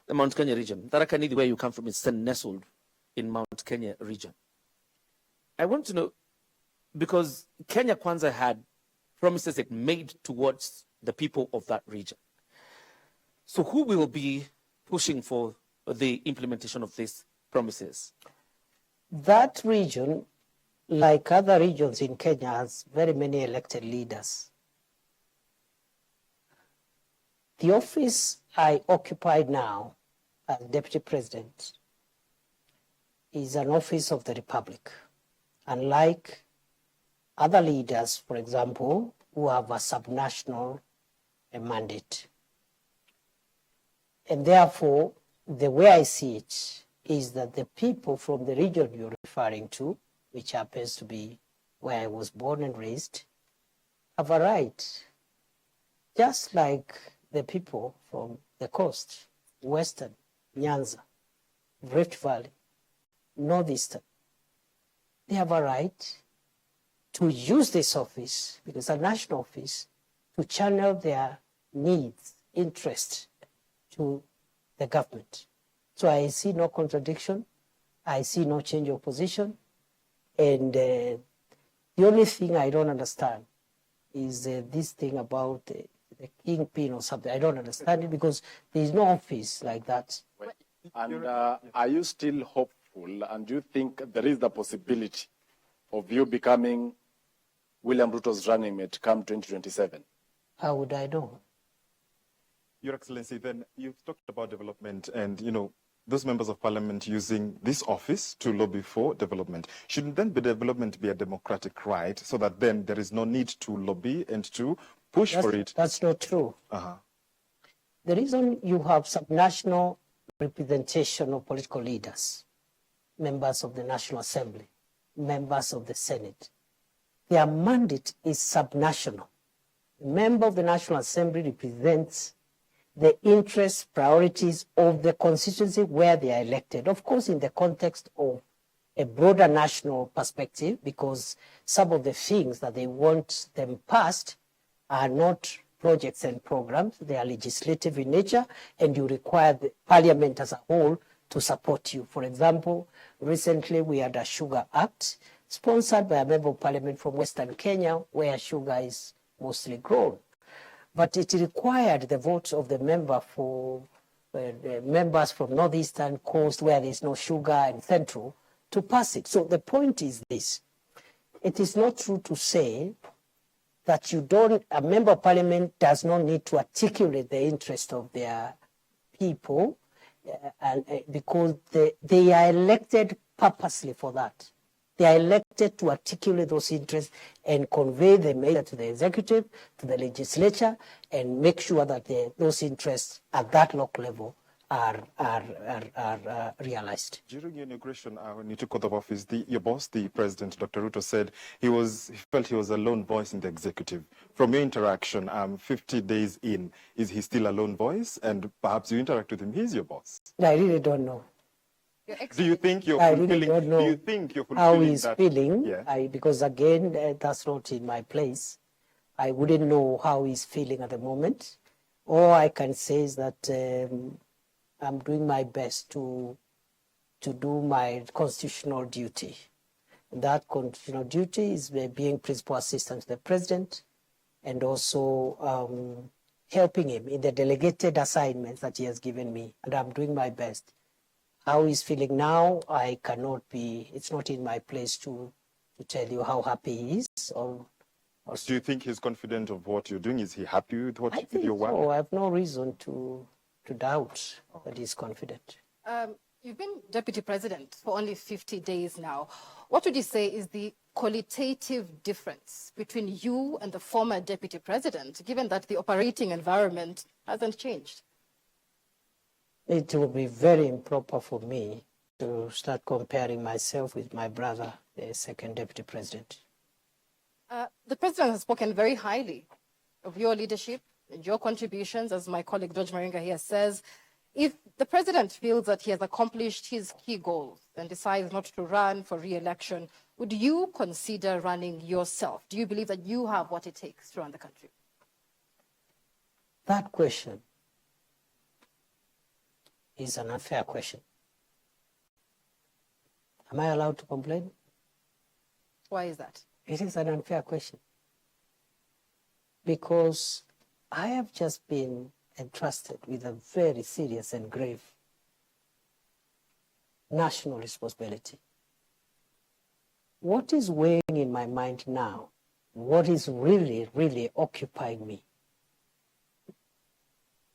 the Mount Kenya region. Tharaka Nithi, where you come from, is nestled in Mount Kenya region. I want to know, because Kenya Kwanza had promises it made towards the people of that region. So who will be pushing for the implementation of these promises? That region, like other regions in Kenya, has very many elected leaders. The office I occupy now as Deputy President is an office of the Republic. Unlike other leaders, for example, who have a subnational mandate. And therefore, the way I see it is that the people from the region you're referring to, which happens to be where I was born and raised, have a right, just like the people from the coast, Western, Nyanza, Rift Valley, Northeastern. They have a right to use this office, because it's a national office, to channel their needs, interests to the government. So I see no contradiction. I see no change of position. And the only thing I don't understand is this thing about the kingpin or something. I don't understand it because there is no office like that. And are you still hopeful, and do you think there is the possibility of you becoming William Ruto's running mate come 2027? How would I know? Your Excellency, then you've talked about development and, those members of parliament using this office to lobby for development. Shouldn't then development be a democratic right so that then there is no need to lobby and to push for it? That's not true. The reason you have subnational representation of political leaders, members of the National Assembly, members of the Senate, their mandate is subnational. A member of the National Assembly represents the interests, priorities of the constituency where they are elected. Of course, in the context of a broader national perspective, because some of the things that they want them passed are not projects and programs, they are legislative in nature, and you require the parliament as a whole to support you. For example, recently we had a Sugar Act sponsored by a member of parliament from Western Kenya, where sugar is mostly grown. But it required the votes of the member for the members from Northeastern Coast, where there is no sugar, and Central, to pass it. So the point is this: it is not true to say that a member of parliament does not need to articulate the interest of their people, because they are elected purposely for that. They are elected to articulate those interests and convey them either to the executive, to the legislature, and make sure that those interests at that local level are realized. During your inauguration, when you took oath of office, your boss, the president, Dr. Ruto, said he felt he was a lone voice in the executive. From your interaction, 50 days in, is he still a lone voice? And perhaps you interact with him, he's your boss. I really don't know. Do you think you're I fulfilling? really don't know Do you think you're fulfilling how he's that? feeling? Yeah. Because again, that's not in my place. I wouldn't know how he's feeling at the moment. All I can say is that I'm doing my best to do my constitutional duty. That constitutional duty is being principal assistant to the president and also helping him in the delegated assignments that he has given me. And I'm doing my best. How he's feeling now, I cannot be, it's not in my place to tell you how happy he is. Or Do you think he's confident of what you're doing? Is he happy with what with your work? So. I have no reason to doubt that he's confident. You've been deputy president for only 50 days now. What would you say is the qualitative difference between you and the former deputy president, given that the operating environment hasn't changed? It will be very improper for me to start comparing myself with my brother, the second deputy president. The president has spoken very highly of your leadership and your contributions, as my colleague George Maringa here says. If the president feels that he has accomplished his key goals and decides not to run for re-election, would you consider running yourself? Do you believe that you have what it takes to run the country? That question is an unfair question. Am I allowed to complain? Why is that? It is an unfair question. Because I have just been entrusted with a very serious and grave national responsibility. What is weighing in my mind now, what is really, really occupying me,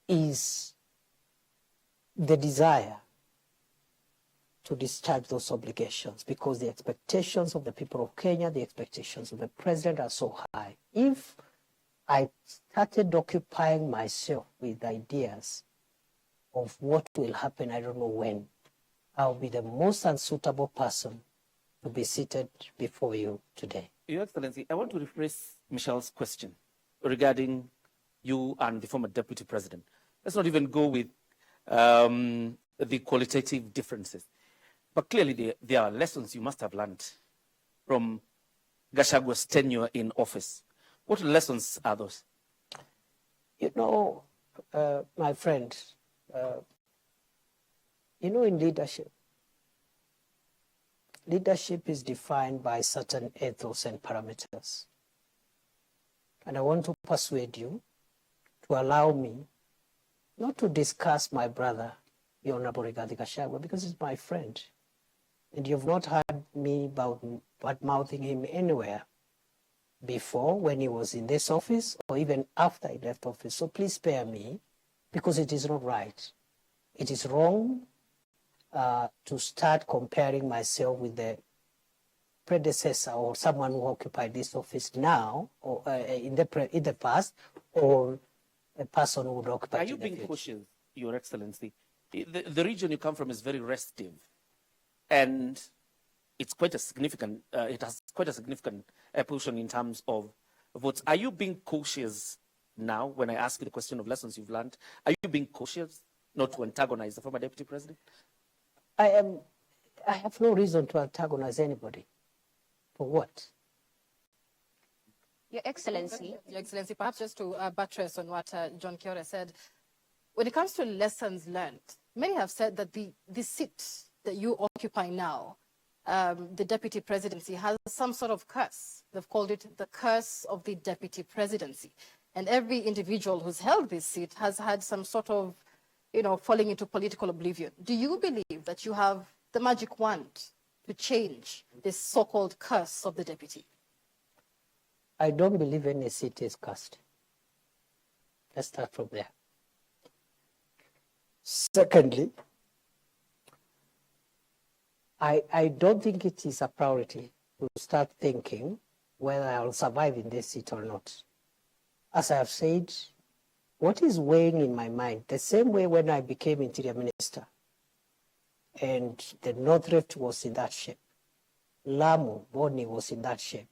is the desire to discharge those obligations, because the expectations of the people of Kenya, the expectations of the president are so high. If I started occupying myself with ideas of what will happen, I don't know when, I'll be the most unsuitable person to be seated before you today. Your Excellency, I want to rephrase Michelle's question regarding you and the former deputy president. Let's not even go with the qualitative differences. But clearly there are lessons you must have learned from Gachagwa's tenure in office. What lessons are those? You know, my friend, you know, in leadership is defined by certain ethos and parameters. And I want to persuade you to allow me not to discuss my brother, the Honorable Rigathi Gachagua, because he's my friend. And you've not heard me bad-mouthing him anywhere before, when he was in this office, or even after he left office. So please spare me, because it is not right. It is wrong to start comparing myself with the predecessor or someone who occupied this office now, or in the past, or a person who would occupy it in the future. Are you being cautious, Your Excellency? The region you come from is very restive, and it's quite a significant, it has quite a significant position in terms of votes. Are you being cautious now when I ask you the question of lessons you've learned? Are you being cautious not to antagonize the former deputy president? I have no reason to antagonize anybody. For what? Your Excellency. Your Excellency, perhaps just to buttress on what John Kithure said, when it comes to lessons learned, many have said that the seat that you occupy now, the deputy presidency, has some sort of curse. They've called it the curse of the deputy presidency. And every individual who's held this seat has had some sort of, falling into political oblivion. Do you believe that you have the magic wand to change this so-called curse of the deputy? I don't believe any seat is cursed. Let's start from there. Secondly, I don't think it is a priority to start thinking whether I'll survive in this seat or not. As I have said, what is weighing in my mind, the same way when I became Interior Minister, and the North Rift was in that shape, Lamu, Boni was in that shape,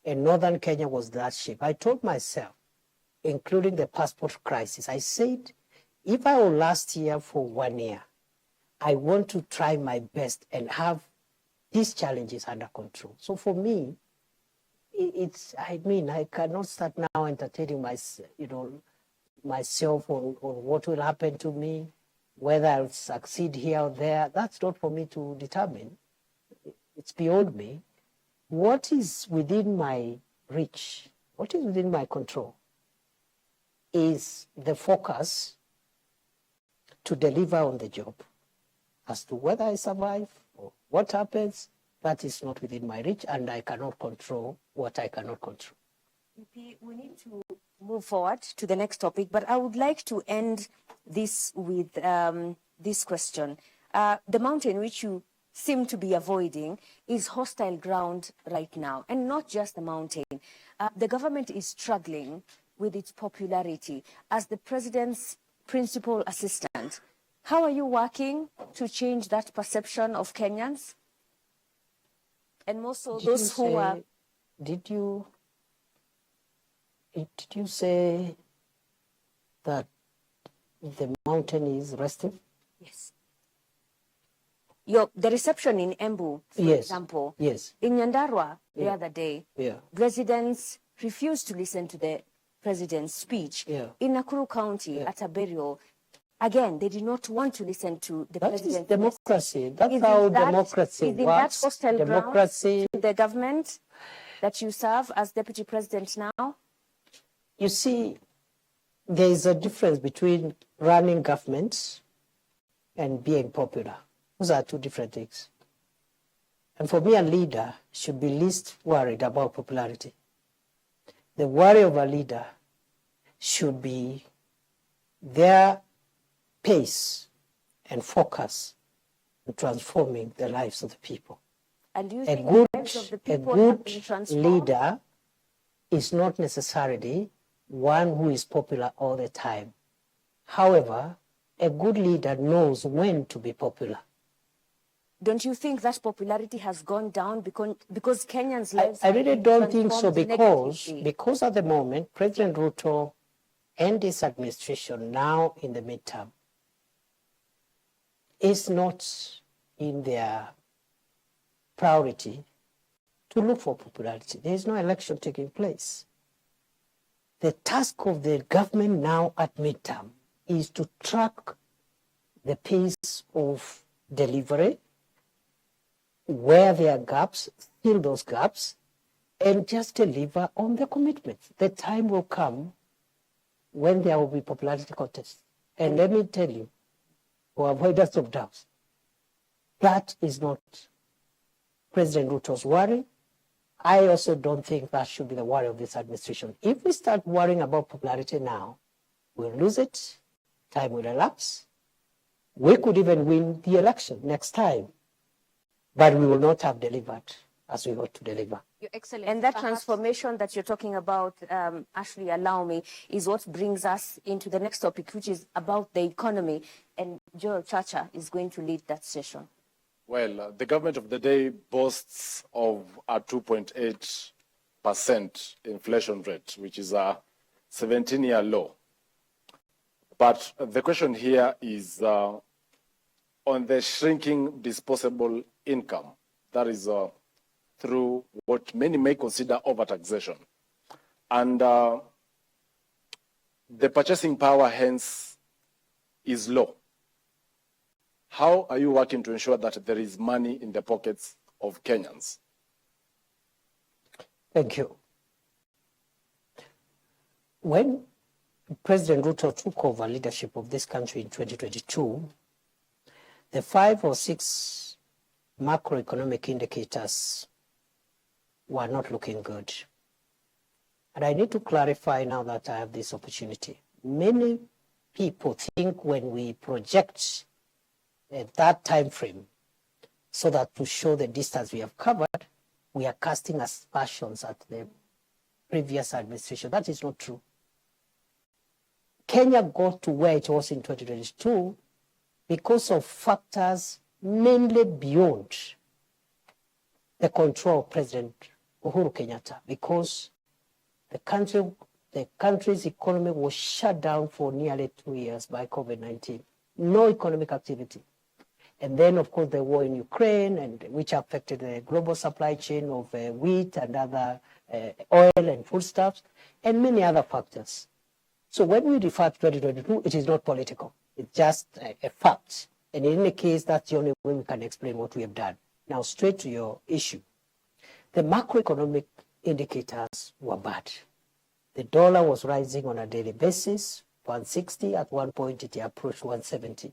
and Northern Kenya was that shape. I told myself, including the passport crisis, I said, if I will last here for 1 year, I want to try my best and have these challenges under control. So for me, I cannot start now entertaining myself on what will happen to me, whether I'll succeed here or there. That's not for me to determine. It's beyond me. What is within my reach, what is within my control, is the focus to deliver on the job. As to whether I survive or what happens, that is not within my reach, and I cannot control what I cannot control. We need to move forward to the next topic, but I would like to end this with this question. The mountain which you seem to be avoiding is hostile ground right now, and not just the mountain. The government is struggling with its popularity. As the president's principal assistant, how are you working to change that perception of Kenyans? And more so those who are... Did you say that the mountain is restive? Yes. The reception in Embu, for example, yes. In Nyandarua the other day, residents refused to listen to the president's speech. In Nakuru County, at a burial, again, they did not want to listen to the president. That is democracy. That's how democracy works. Democracy. The government that you serve as deputy president now? You see, there is a difference between running governments and being popular. Those are two different things. And for me, a leader should be least worried about popularity. The worry of a leader should be their pace and focus in transforming the lives of the people. And do you think the lives of the people have been transformed? Leader is not necessarily one who is popular all the time. However, a good leader knows when to be popular. Don't you think that popularity has gone down because Kenyans' lives... I really don't think so, because at the moment, President Ruto and his administration now in the midterm is not in their priority to look for popularity. There is no election taking place. The task of the government now at midterm is to track the pace of delivery, where there are gaps, fill those gaps, and just deliver on the commitments. The time will come when there will be popularity contests. And let me tell you, for avoidance of doubts, that is not President Ruto's worry. I also don't think that should be the worry of this administration. If we start worrying about popularity now, we'll lose it, time will elapse. We could even win the election next time, but we will not have delivered as we ought to deliver. Your Excellency, and that transformation that you're talking about, Ashley, allow me, is what brings us into the next topic, which is about the economy. And Joel Chacha is going to lead that session. Well, the government of the day boasts of a 2.8% inflation rate, which is a 17-year low. But the question here is on the shrinking disposable income. That is through what many may consider overtaxation. And the purchasing power, hence, is low. How are you working to ensure that there is money in the pockets of Kenyans? Thank you. When President Ruto took over leadership of this country in 2022, the 5 or 6 macroeconomic indicators were not looking good. And I need to clarify now that I have this opportunity. Many people think when we project at that time frame, so that to show the distance we have covered, we are casting aspersions at the previous administration. That is not true. Kenya got to where it was in 2022 because of factors mainly beyond the control of President Uhuru Kenyatta, because the country's economy was shut down for nearly 2 years by COVID-19. No economic activity. And then, of course, the war in Ukraine, and which affected the global supply chain of wheat and other oil and foodstuffs, and many other factors. So when we refer to 2022, it is not political. It's just a fact. And in any case, that's the only way we can explain what we have done. Now, straight to your issue. The macroeconomic indicators were bad. The dollar was rising on a daily basis, 160. At one point, it approached 170.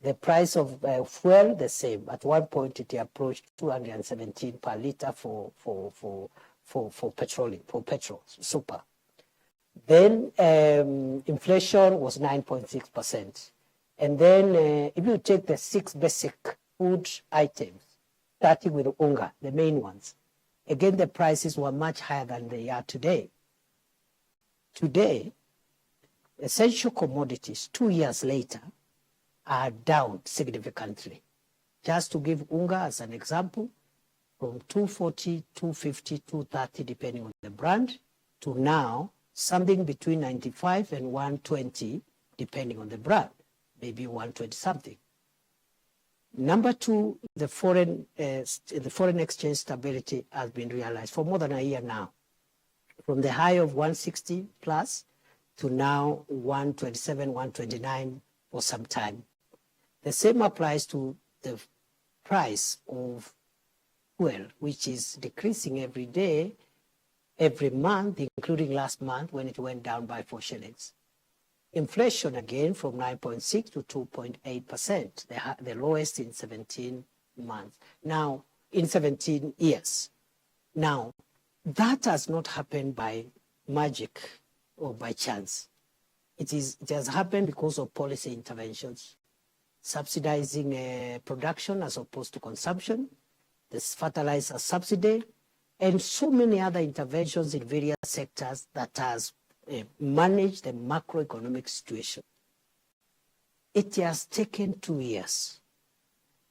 The price of fuel, the same. At one point, it approached 217 per liter for petrol, super. Then inflation was 9.6%. And then if you take the 6 basic food items, starting with unga, the main ones, again, the prices were much higher than they are today. Today, essential commodities, 2 years later, are down significantly. Just to give unga as an example, from 240, 250, 230, depending on the brand, to now something between 95 and 120, depending on the brand, maybe 120 something. Number two, the foreign exchange stability has been realized for more than a year now, from the high of 160 plus to now 127, 129 for some time. The same applies to the price of fuel, which is decreasing every day, every month, including last month when it went down by 4 shillings. Inflation again from 9.6 to 2.8%, the lowest in 17 months. Now, in 17 years. Now, that has not happened by magic or by chance. It has happened because of policy interventions, subsidizing production as opposed to consumption, this fertilizer subsidy, and so many other interventions in various sectors that has managed the macroeconomic situation. It has taken 2 years.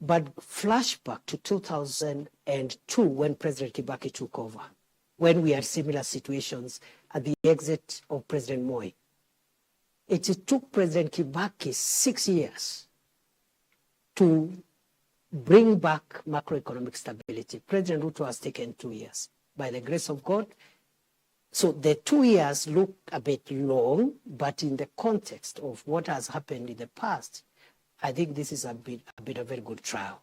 But flashback to 2002 when President Kibaki took over, when we had similar situations at the exit of President Moi. It took President Kibaki 6 years to bring back macroeconomic stability. President Ruto has taken 2 years, by the grace of God. So the 2 years look a bit long, but in the context of what has happened in the past, I think this is a bit of a very good trial.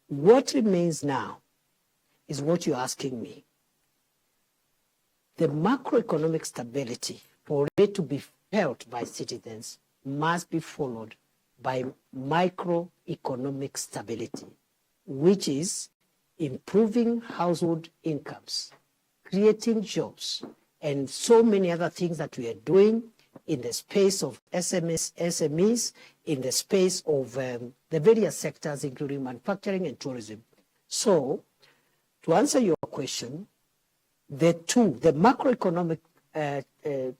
What remains now is what you're asking me. The macroeconomic stability, for it to be felt by citizens, must be followed by microeconomic stability, which is improving household incomes, creating jobs, and so many other things that we are doing in the space of SMEs, in the space of the various sectors, including manufacturing and tourism. So, to answer your question, the macroeconomic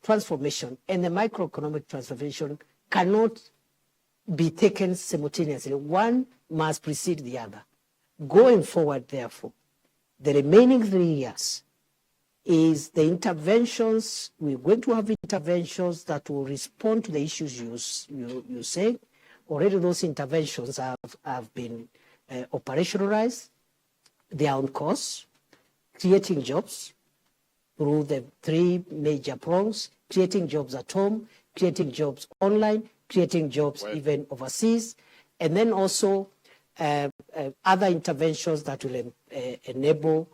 transformation and the microeconomic transformation cannot be taken simultaneously. One must precede the other. Going forward, therefore, the remaining 3 years is the interventions. We're going to have interventions that will respond to the issues you say. Already those interventions have been operationalized. They are on course, creating jobs through the 3 major prongs, creating jobs at home, creating jobs online, creating jobs even overseas, and then also other interventions that will enable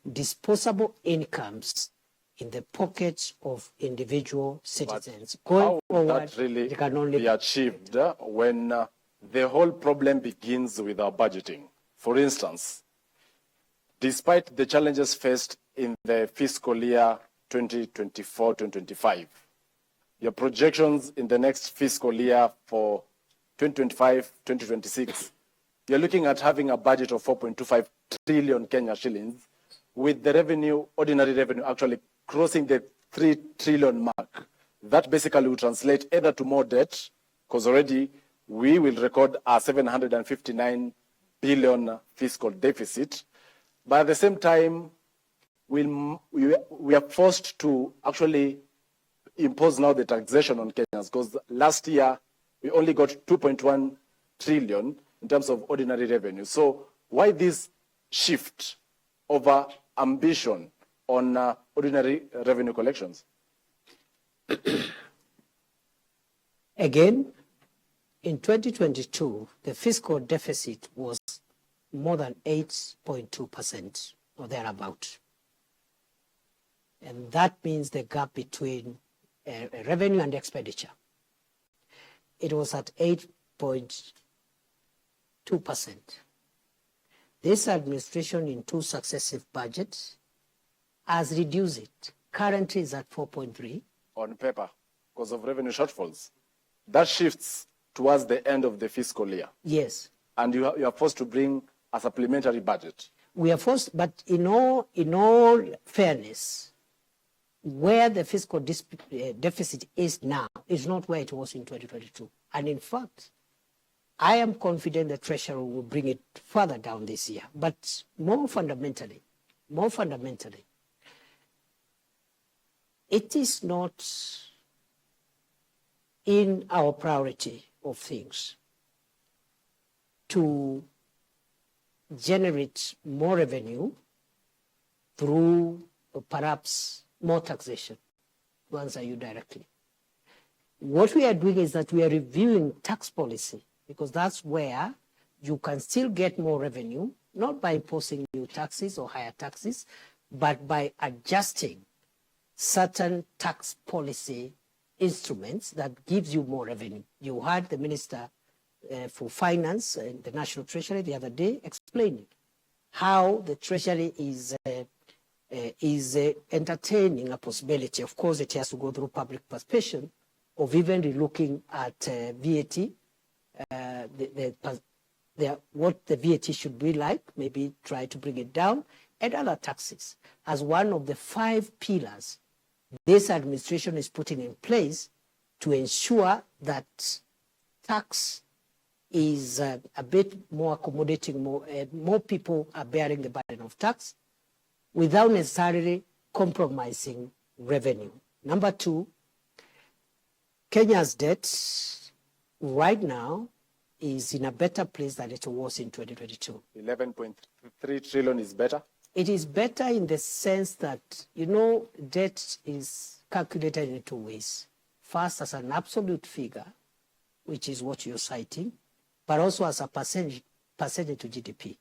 disposable incomes in the pockets of individual citizens. Going forward, that really it can only be achieved when the whole problem begins with our budgeting. For instance, despite the challenges faced in the fiscal year 2024-2025, your projections in the next fiscal year for 2025-2026 you're looking at having a budget of 4.25 trillion Kenya shillings, with the revenue, ordinary revenue, actually crossing the 3 trillion mark. That basically will translate either to more debt, because already we will record a 759 billion fiscal deficit. But at the same time, we are forced to actually impose now the taxation on Kenyans, because last year we only got 2.1 trillion in terms of ordinary revenue. So why this shift over ambition on ordinary revenue collections? Again, in 2022, the fiscal deficit was more than 8.2% or thereabout. And that means the gap between revenue and expenditure. It was at 8.2%. This administration in 2 successive budgets has reduced it. Currently is at 4.3. On paper, because of revenue shortfalls. That shifts towards the end of the fiscal year. Yes. And you are forced to bring a supplementary budget. We are forced, but in all fairness, where the fiscal deficit is now is not where it was in 2022. And in fact, I am confident the Treasury will bring it further down this year. But more fundamentally, it is not in our priority of things to generate more revenue through perhaps more taxation, to answer you directly. What we are doing is that we are reviewing tax policy, because that's where you can still get more revenue, not by imposing new taxes or higher taxes, but by adjusting certain tax policy instruments that gives you more revenue. You heard the Minister for Finance and the National Treasury the other day explaining how the Treasury is entertaining a possibility. Of course, it has to go through public participation of even relooking at VAT, what the VAT should be like, maybe try to bring it down, and other taxes as one of the 5 pillars this administration is putting in place to ensure that tax is a bit more accommodating, more people are bearing the burden of tax without necessarily compromising revenue. Number 2, Kenya's debt right now is in a better place than it was in 2022. 11.3 trillion is better? It is better in the sense that, debt is calculated in 2 ways. First, as an absolute figure, which is what you're citing, but also as a percentage to GDP.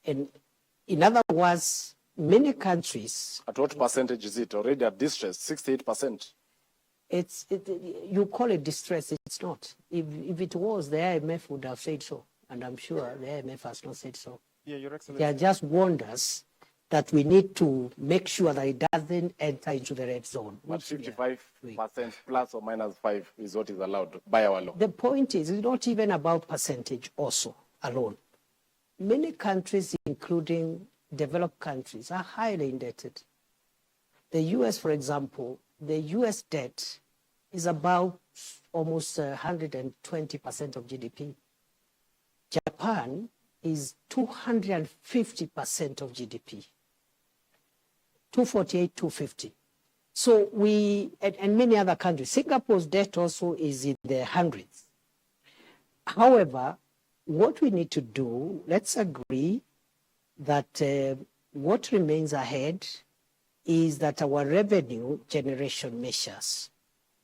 And in other words, many countries... At what percentage is it? Already at distress, 68%. You call it distress, it's not. If it was, the IMF would have said so. And I'm sure the IMF has not said so. Yeah, Your Excellency. They are just wonders that we need to make sure that it doesn't enter into the red zone. But 55% plus or minus 5 is what is allowed by our law. The point is, it's not even about percentage also alone. Many countries, including developed countries, are highly indebted. The US, for example, the US debt is about almost 120% of GDP. Japan is 250% of GDP, 248, 250. So and many other countries, Singapore's debt also is in the hundreds. However, what we need to do, let's agree that what remains ahead is that our revenue generation measures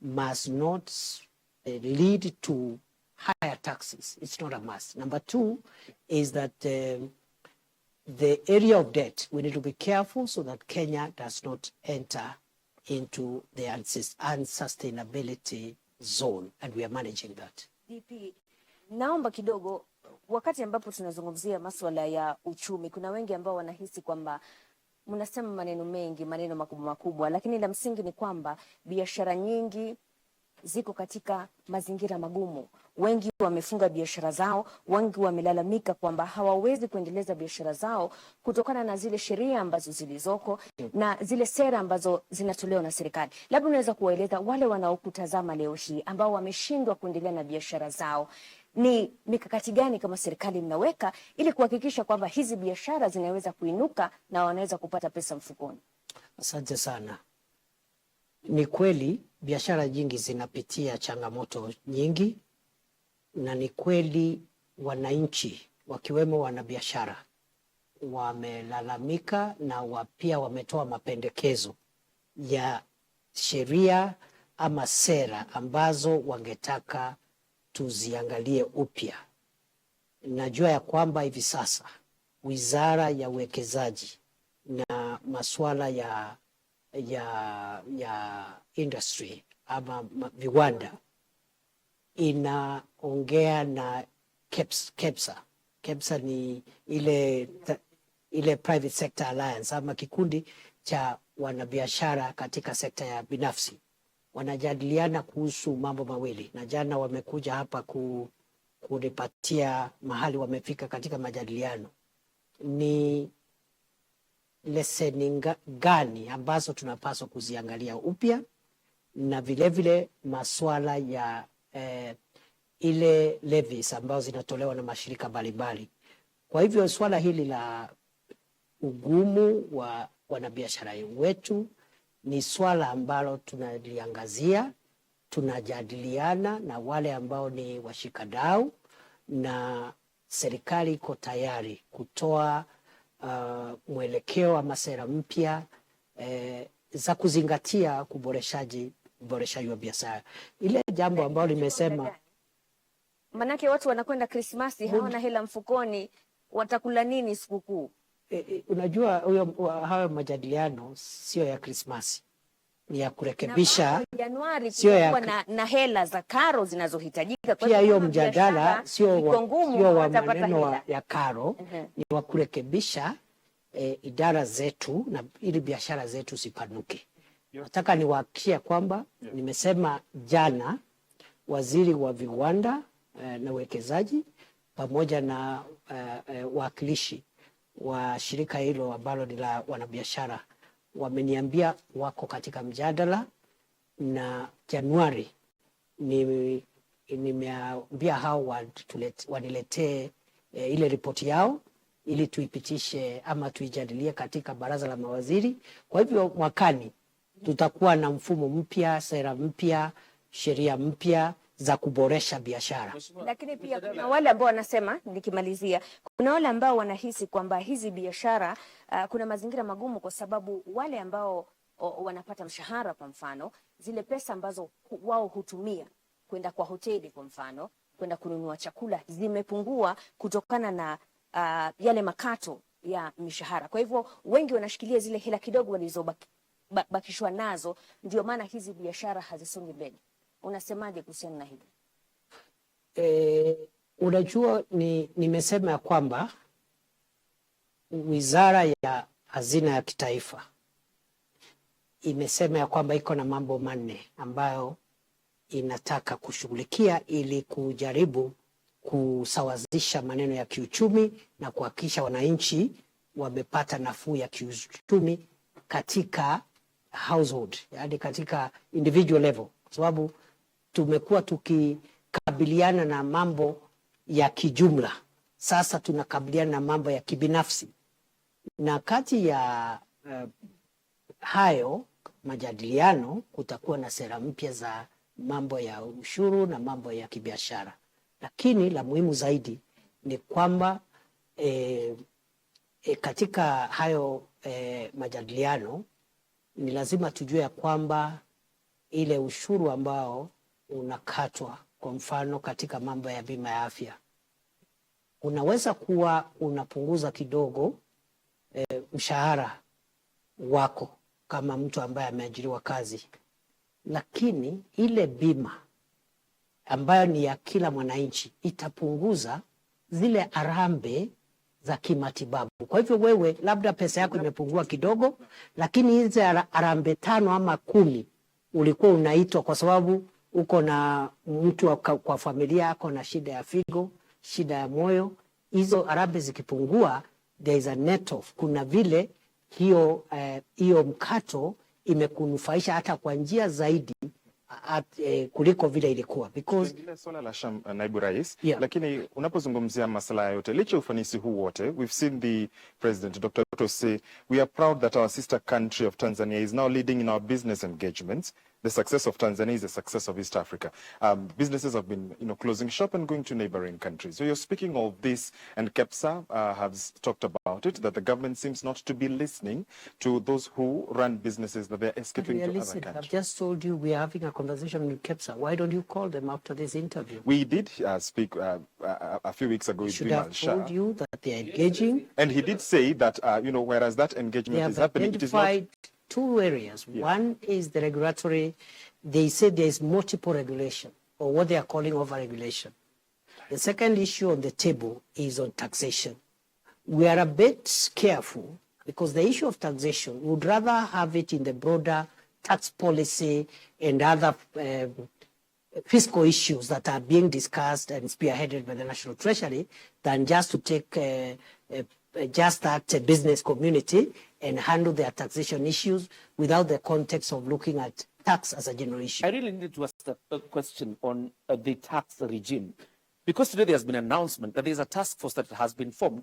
must not lead to higher taxes. It's not a must. Number 2 is that the area of debt, we need to be careful so that Kenya does not enter into the unsustainability zone, and we are managing that. DP, naomba kidogo, wakati ambapo tunazungumzia masuala ya uchumi, kuna wengi ambao wanahisi kwamba mnasema maneno mengi, maneno makubwa makubwa, lakini la msingi ni kwamba biashara nyingi ziko katika mazingira magumu. Wengi wamefunga biashara zao, wengi wamelalamika kwamba hawawezi kuendeleza biashara zao kutokana na zile sheria ambazo zilizoko na zile sera ambazo zinatolewa na serikali. Labda unaweza kuwaeleza wale wanaokutazama leo hii ambao wameshindwa kuendelea na biashara zao, ni mikakati gani kama serikali mnaweka ili kuhakikisha kwamba hizi biashara zinaweza kuinuka na wanaweza kupata pesa mfukoni? Asante sana. Ni kweli biashara nyingi zinapitia changamoto nyingi, na ni kweli wananchi wakiwemo wanabiashara wamelalamika na pia wametoa mapendekezo ya sheria ama sera ambazo wangetaka tuziangalie upya. Najua ya kwamba hivi sasa Wizara ya Uwekezaji na masuala ya industry ama viwanda inaongea na KEPSA. KEPSA ni ile Private Sector Alliance ama kikundi cha wanabiashara katika sekta ya binafsi. Wanajadiliana kuhusu mambo mawili, na jana wamekuja hapa kunipatia mahali wamefika katika majadiliano. Ni leseni gani ambazo tunapaswa kuziangalia upya, na vilevile masuala ya ile levies ambazo zinatolewa na mashirika mbalimbali. Kwa hivyo swala hili la ugumu wa wanabiashara wetu ni swala ambalo tunaliangazia, tunajadiliana na wale ambao ni washikadau, na serikali iko tayari kutoa mwelekeo ama sera mpya za kuzingatia uboreshaji wa biashara. Ile jambo ambalo limesema, manake watu wanakwenda Krismasi hawana hela mfukoni, watakula nini sikukuu? Unajua hayo majadiliano sio ya Krismasi, ni ya kurekebisha. Januari kuna na hela za karo zinazohitajika. Pia hiyo mjadala sio wa maneno ya karo, ni wa kurekebisha idara zetu na ili biashara zetu sipanuke. Nataka niwahakikishie kwamba nimesema jana, waziri wa viwanda na uwekezaji pamoja na wakilishi wa shirika hilo ambalo ni la wanabiashara wameniambia wako katika mjadala, na Januari nimeambia hao waniletee ile ripoti yao ili tuipitishe ama tuijadilie katika baraza la mawaziri. Kwa hivyo mwakani tutakuwa na mfumo mpya, sera mpya, sheria mpya za kuboresha biashara. Lakini pia kuna wale ambao wanasema, nikimalizia, kuna wale ambao wanahisi kwamba hizi biashara kuna mazingira magumu kwa sababu wale ambao wanapata mshahara, kwa mfano, zile pesa ambazo wao hutumia kwenda kwa hoteli, kwa mfano, kwenda kununua chakula, zimepungua kutokana na yale makato ya mishahara. Kwa hivyo wengi wanashikilia zile hela kidogo walizobakishwa nazo, ndio maana hizi biashara hazisongi mbele. Unasemaje kuhusiana na hili? Unajua, nimesema ya kwamba Wizara ya Hazina ya Kitaifa imesema ya kwamba iko na mambo manne ambayo inataka kushughulikia ili kujaribu kusawazisha maneno ya kiuchumi na kuhakikisha wananchi wamepata nafuu ya kiuchumi katika household, yani katika individual level, kwa sababu tumekuwa tukikabiliana na mambo ya kijumla. Sasa tunakabiliana na mambo ya kibinafsi, na kati ya hayo majadiliano kutakuwa na sera mpya za mambo ya ushuru na mambo ya kibiashara. Lakini la muhimu zaidi ni kwamba katika hayo majadiliano ni lazima tujue ya kwamba ile ushuru ambao unakatwa, kwa mfano katika mambo ya bima ya afya, unaweza kuwa unapunguza kidogo mshahara wako kama mtu ambaye ameajiriwa kazi, lakini ile bima ambayo ni ya kila mwananchi itapunguza zile arambe za kimatibabu. Kwa hivyo wewe labda pesa yako imepungua kidogo, lakini hizi arambe 5 ama 10 ulikuwa unaitwa kwa sababu uko na mtu kwa familia ako na shida ya figo, shida ya moyo, hizo harambee zikipungua, there is a net off. Kuna vile hiyo mkato imekunufaisha hata kwa njia zaidi kuliko vile ilikuwa, because swala la naibu rais, yeah. Lakini unapozungumzia masuala yote, licha ufanisi huu wote, we've seen the president Dr. Ruto say we are proud that our sister country of Tanzania is now leading in our business engagements. The success of Tanzania is the success of East Africa. Businesses have been, closing shop and going to neighboring countries. So you're speaking of this, and KEPSA has talked about it, that the government seems not to be listening to those who run businesses, that they're escaping to other countries. I've just told you we are having a conversation with KEPSA. Why don't you call them after this interview? We did speak a few weeks ago with Bimal Shah. Should have told you that they are engaging. And he did say that, whereas that engagement is happening, it is not... Two areas. Yeah. One is the regulatory. They say there is multiple regulation, or what they are calling over-regulation. The second issue on the table is on taxation. We are a bit careful because the issue of taxation, we would rather have it in the broader tax policy and other fiscal issues that are being discussed and spearheaded by the National Treasury than just to take just that business community and handle their taxation issues without the context of looking at tax as a general issue. I really need to ask a question on the tax regime, because today there has been an announcement that there is a task force that has been formed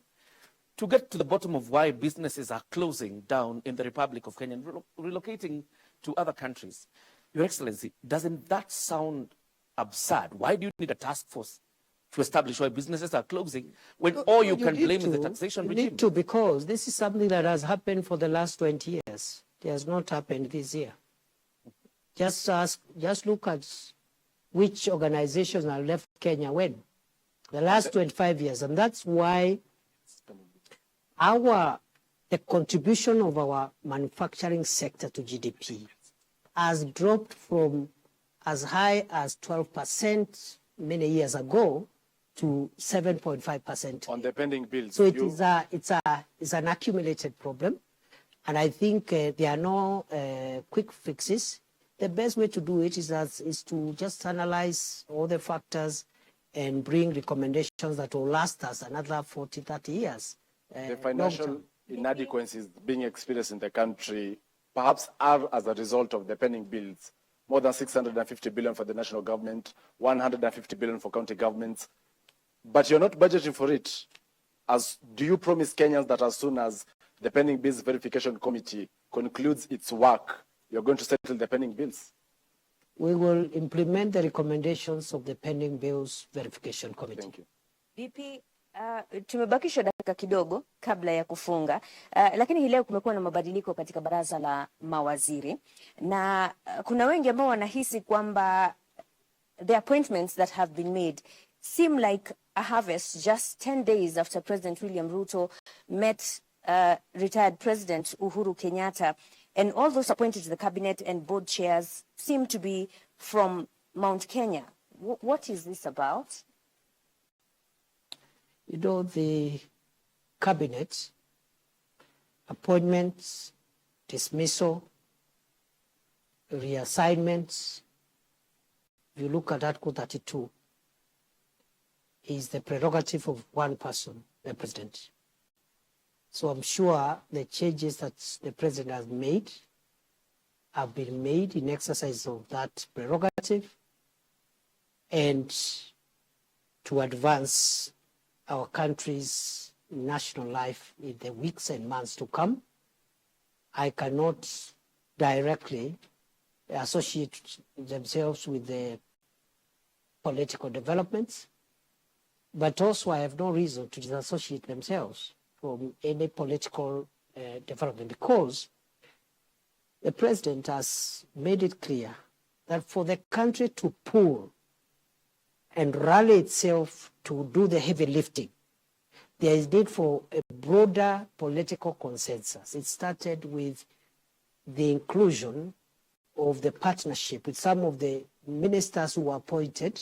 to get to the bottom of why businesses are closing down in the Republic of Kenya and relocating to other countries. Your Excellency, doesn't that sound absurd? Why do you need a task force to establish why businesses are closing when all you can blame is the taxation regime? You need to, because this is something that has happened for the last 20 years. It has not happened this year. Just look at which organizations have left Kenya when. The last 25 years. And that's why the contribution of our manufacturing sector to GDP has dropped from as high as 12% many years ago to 7.5%. On the pending bills. So it's an accumulated problem. And I think there are no quick fixes. The best way to do it is to just analyze all the factors and bring recommendations that will last us another 40, 30 years. The financial inadequacies being experienced in the country perhaps are as a result of the pending bills. More than 650 billion for the national government, 150 billion for county governments. But you're not budgeting for it. Do you promise Kenyans that as soon as the pending bills verification committee concludes its work, you're going to settle the pending bills? We will implement the recommendations of the pending bills verification committee. Thank you. VP, tumebakisha dakika kidogo kabla ya kufunga, lakini hii leo kumekuwa na mabadiliko katika baraza la mawaziri, na kuna wengi ambao wanahisi kwamba the appointments that have been made seem like a harvest just 10 days after President William Ruto met retired President Uhuru Kenyatta, and all those appointed to the cabinet and board chairs seem to be from Mount Kenya. What is this about? You know, the cabinet, appointments, dismissal, reassignments, if you look at Article 32, is the prerogative of one person, the president. So I'm sure the changes that the president has made have been made in exercise of that prerogative and to advance our country's national life in the weeks and months to come. I cannot directly associate themselves with the political developments, but also I have no reason to disassociate themselves from any political development, because the president has made it clear that for the country to pull and rally itself to do the heavy lifting, there is need for a broader political consensus. It started with the inclusion of the partnership with some of the ministers who were appointed,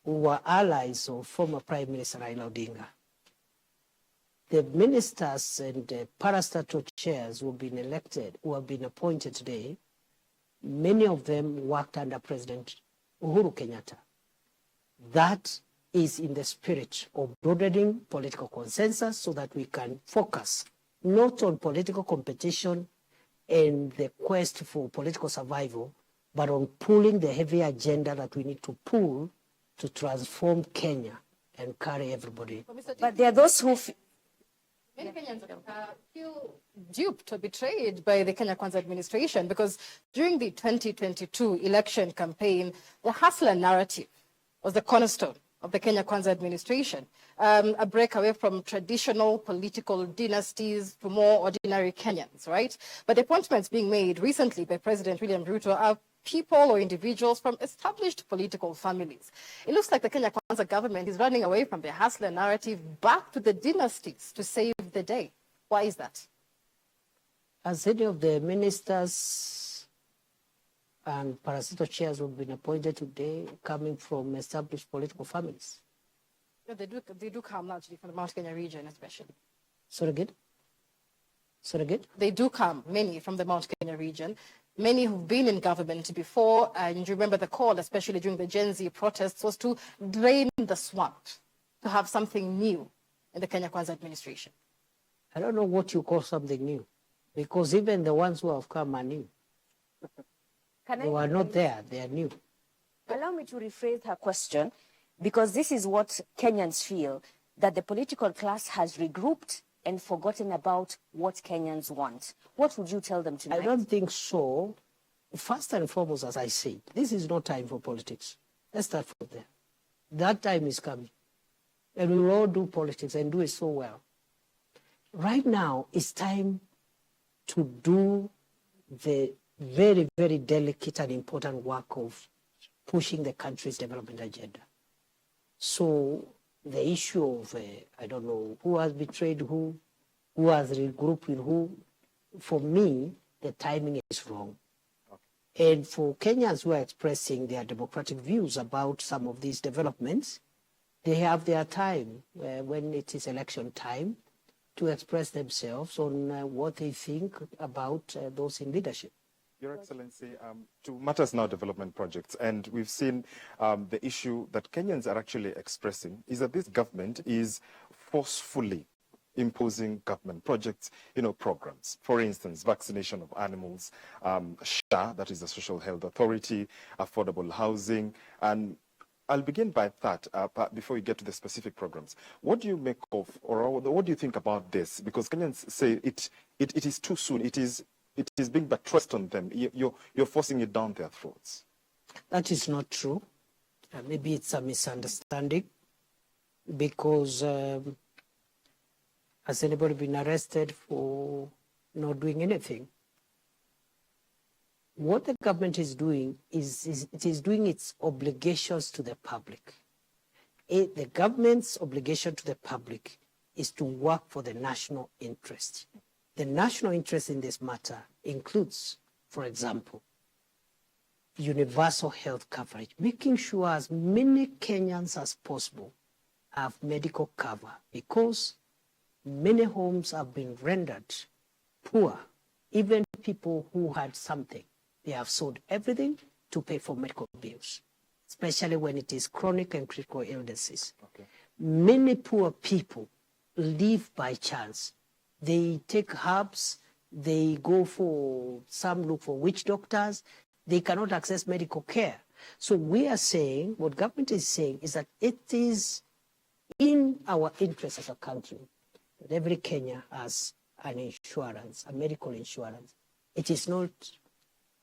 who were allies of former Prime Minister Raila Odinga. The ministers and parastatal chairs who have been elected, who have been appointed today, many of them worked under President Uhuru Kenyatta. That is in the spirit of broadening political consensus so that we can focus not on political competition and the quest for political survival, but on pulling the heavy agenda that we need to pull to transform Kenya and carry everybody. But there are those who... Many Kenyans feel duped or betrayed by the Kenya Kwanza administration because during the 2022 election campaign, the hustler narrative was the cornerstone of the Kenya Kwanza administration, a break away from traditional political dynasties to more ordinary Kenyans, right? But the appointments being made recently by President William Ruto are people or individuals from established political families. It looks like the Kenya Kwanza government is running away from the hustler narrative back to the dynasties to save the day. Why is that? As any of the ministers and parasito chairs who have been appointed today coming from established political families. Yeah, they do come largely from the Mount Kenya region, especially. Sorry again? Sorry again? They do come, many from the Mount Kenya region. Many who've been in government before, and you remember the call, especially during the Gen Z protests, was to drain the swamp, to have something new in the Kenya Kwanza administration. I don't know what you call something new, because even the ones who have come are new. They were not there, they are new. Allow me to rephrase her question, because this is what Kenyans feel, that the political class has regrouped and forgotten about what Kenyans want. What would you tell them tonight? I don't think so. First and foremost, as I said, this is no time for politics. Let's start from there. That time is coming. And we will all do politics and do it so well. Right now, it's time to do the very, very delicate and important work of pushing the country's development agenda. So the issue of, I don't know, who has betrayed who has regrouped with who, for me, the timing is wrong. Okay. And for Kenyans who are expressing their democratic views about some of these developments, they have their time when it is election time to express themselves on what they think about those in leadership. Your Excellency, to matters now development projects, and we've seen the issue that Kenyans are actually expressing is that this government is forcefully imposing government projects, programs. For instance, vaccination of animals, SHA, that is the Social Health Authority, affordable housing, and I'll begin by that before we get to the specific programs. What do you make of, or what do you think about this? Because Kenyans say it is too soon. It is being buttressed on them. You're forcing it down their throats. That is not true. Maybe it's a misunderstanding because has anybody been arrested for not doing anything? What the government is doing is it is doing its obligations to the public. The government's obligation to the public is to work for the national interest. The national interest in this matter includes, for example, universal health coverage, making sure as many Kenyans as possible have medical cover, because many homes have been rendered poor. Even people who had something, they have sold everything to pay for medical bills, especially when it is chronic and critical illnesses. Okay. Many poor people live by chance. They take herbs, they go for, some look for witch doctors, they cannot access medical care. So we are saying, what government is saying is that it is in our interest as a country that every Kenya has an insurance, a medical insurance. It is not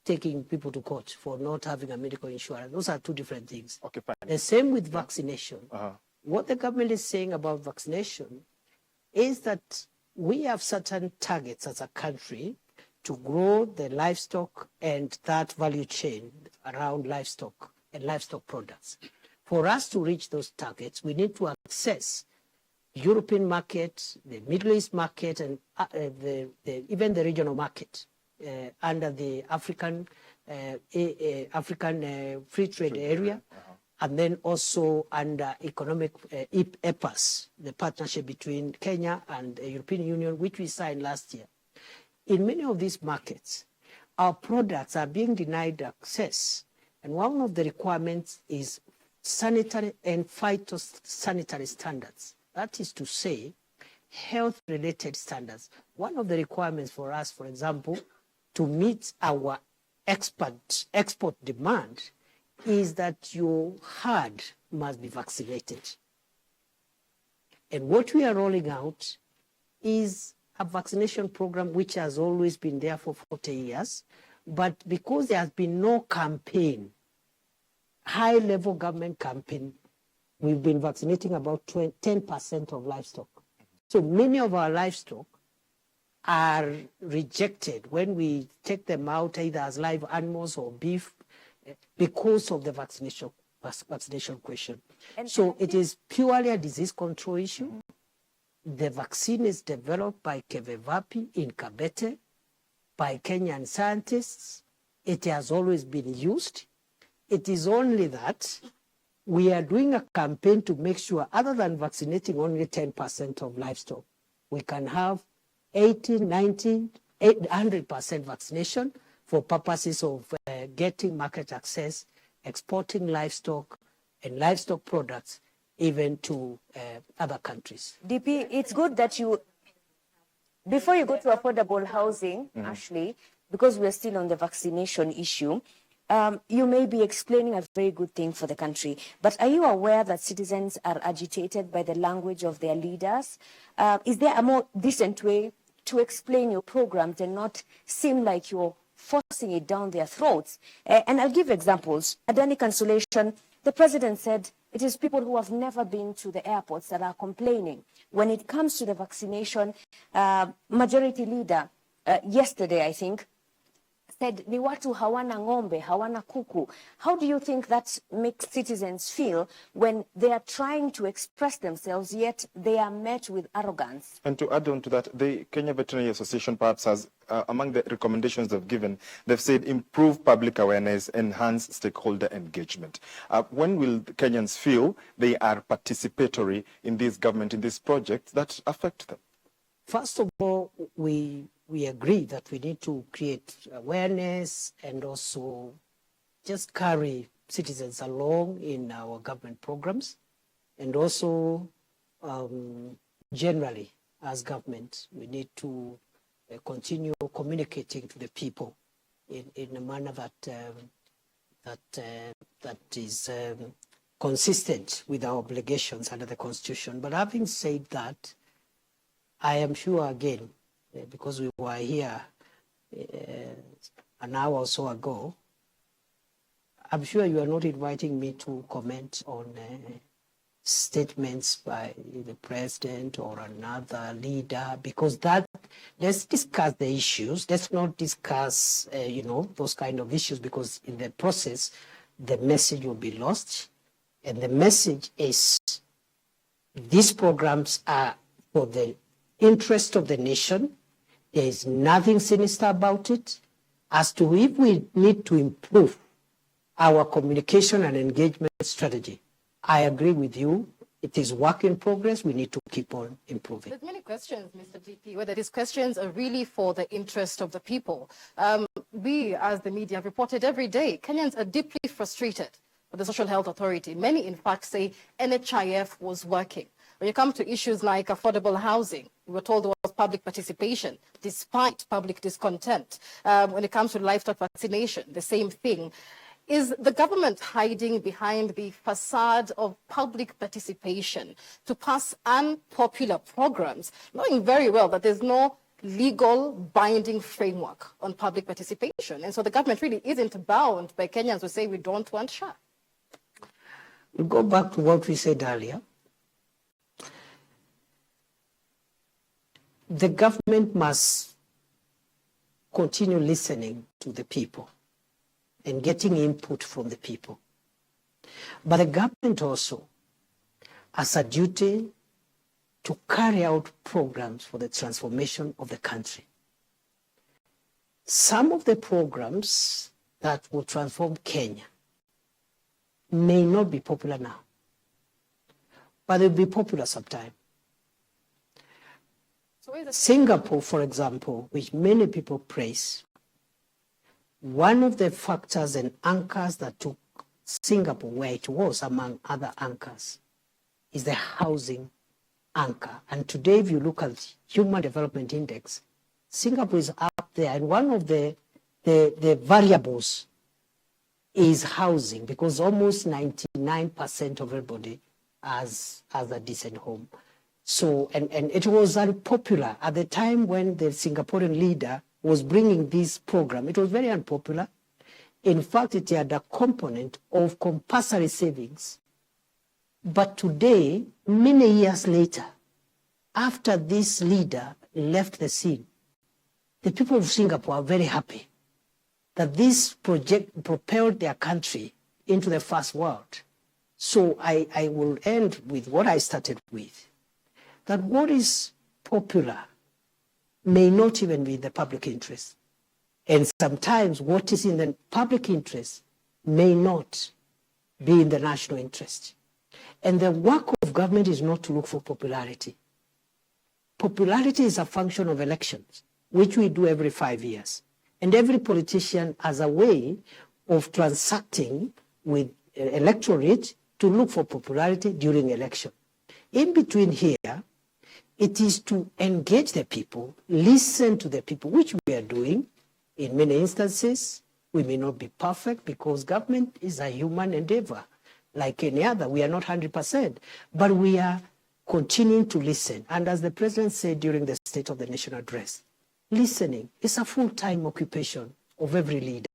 taking people to court for not having a medical insurance. Those are two different things. Okay, fine. The same with vaccination. What the government is saying about vaccination is that we have certain targets as a country to grow the livestock and that value chain around livestock and livestock products. For us to reach those targets, we need to access European market, the Middle East market, and even the regional market under the African free trade area, and then also under economic EPAS, the partnership between Kenya and the European Union, which we signed last year. In many of these markets, our products are being denied access And one of the requirements is sanitary and phytosanitary standards. That is to say, health-related standards. One of the requirements for us, for example, to meet our export demand is that your herd must be vaccinated. And what we are rolling out is a vaccination program which has always been there for 40 years, but because there has been no campaign, high-level government campaign, we've been vaccinating about 10% of livestock. So many of our livestock are rejected when we take them out either as live animals or beef because of the vaccination question. So it is purely a disease control issue. The vaccine is developed by Kevevapi in Kabete, by Kenyan scientists. It has always been used. It is only that we are doing a campaign to make sure, other than vaccinating only 10% of livestock, we can have 80, 90, 100% vaccination for purposes of getting market access, exporting livestock and livestock products even to other countries. DP, it's good that you, before you go to affordable housing, Ashley, because we're still on the vaccination issue, you may be explaining a very good thing for the country, but are you aware that citizens are agitated by the language of their leaders? Is there a more decent way to explain your programs and not seem like you're forcing it down their throats? And I'll give examples. Adani Consolation, the president said it is people who have never been to the airports that are complaining. When it comes to the vaccination, majority leader, yesterday I think, said ni watu hawana ng'ombe, hawana kuku. How do you think that makes citizens feel when they are trying to express themselves, yet they are met with arrogance? And to add on to that, the Kenya Veterinary Association perhaps has, among the recommendations they've given, they've said improve public awareness, enhance stakeholder engagement. When will Kenyans feel they are participatory in this government, in these projects that affect them? First of all, we agree that we need to create awareness and also just carry citizens along in our government programs. And also, generally, as government, we need to continue communicating to the people in a manner that is consistent with our obligations under the Constitution. But having said that, I am sure again, because we were here an hour or so ago, I'm sure you are not inviting me to comment on statements by the president or another leader, because that, let's discuss the issues. Let's not discuss, those kind of issues, because in the process, the message will be lost. And the message is these programs are for the interest of the nation. There is nothing sinister about it. As to if we need to improve our communication and engagement strategy, I agree with you. It is work in progress. We need to keep on improving. There's many questions, Mr. DP, whether these questions are really for the interest of the people. We, as the media, have reported every day, Kenyans are deeply frustrated with the Social Health Authority. Many, in fact, say NHIF was working. When you come to issues like affordable housing, we were told there was public participation, despite public discontent. When it comes to livestock vaccination, the same thing. Is the government hiding behind the facade of public participation to pass unpopular programs, knowing very well that there's no legal binding framework on public participation? And so the government really isn't bound by Kenyans who say we don't want SHA. We'll go back to what we said earlier. The government must continue listening to the people and getting input from the people. But the government also has a duty to carry out programs for the transformation of the country. Some of the programs that will transform Kenya may not be popular now, but they'll be popular sometime. Singapore, for example, which many people praise, one of the factors and anchors that took Singapore where it was, among other anchors, is the housing anchor. And today, if you look at Human Development Index, Singapore is up there. And one of the variables is housing, because almost 99% of everybody has a decent home. So, and it was unpopular at the time when the Singaporean leader was bringing this program. It was very unpopular. In fact, it had a component of compulsory savings. But today, many years later, after this leader left the scene, the people of Singapore are very happy that this project propelled their country into the first world. So I will end with what I started with, that what is popular may not even be in the public interest. And sometimes what is in the public interest may not be in the national interest. And the work of government is not to look for popularity. Popularity is a function of elections, which we do every 5 years. And every politician has a way of transacting with electorate to look for popularity during election. In between here, it is to engage the people, listen to the people, which we are doing. In many instances, we may not be perfect because government is a human endeavor. Like any other, we are not 100%, but we are continuing to listen. And as the president said during the State of the Nation address, listening is a full-time occupation of every leader.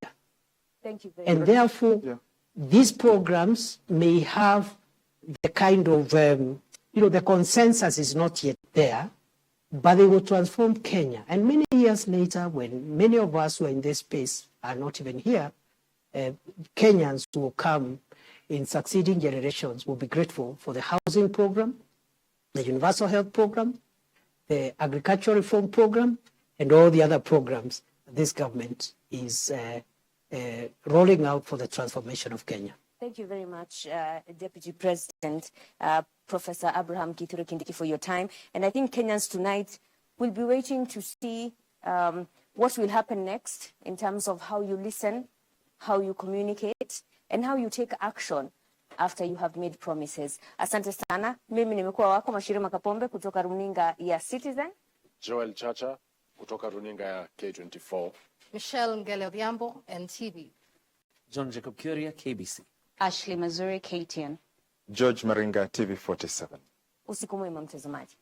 Thank you very much. And therefore, these programs may have the kind of, the consensus is not yet there, but they will transform Kenya. And many years later, when many of us who are in this space are not even here, Kenyans will come in succeeding generations will be grateful for the housing program, the universal health program, the agricultural reform program, and all the other programs this government is rolling out for the transformation of Kenya. Thank you very much, Deputy President, Professor Abraham Kithure Kindiki, for your time. And I think Kenyans tonight will be waiting to see what will happen next in terms of how you listen, how you communicate, and how you take action after you have made promises. Asante sana. Mimi nimekuwa wako Mashirima Kapombe kutoka runinga ya Citizen. Joel Chacha kutoka runinga ya K24. Michelle Ngele Odhiambo, NTV. John Jacob Kuria, KBC. Ashley Mazuri, KTN. George Maringa, TV47. Usiku mwema mtazamaji.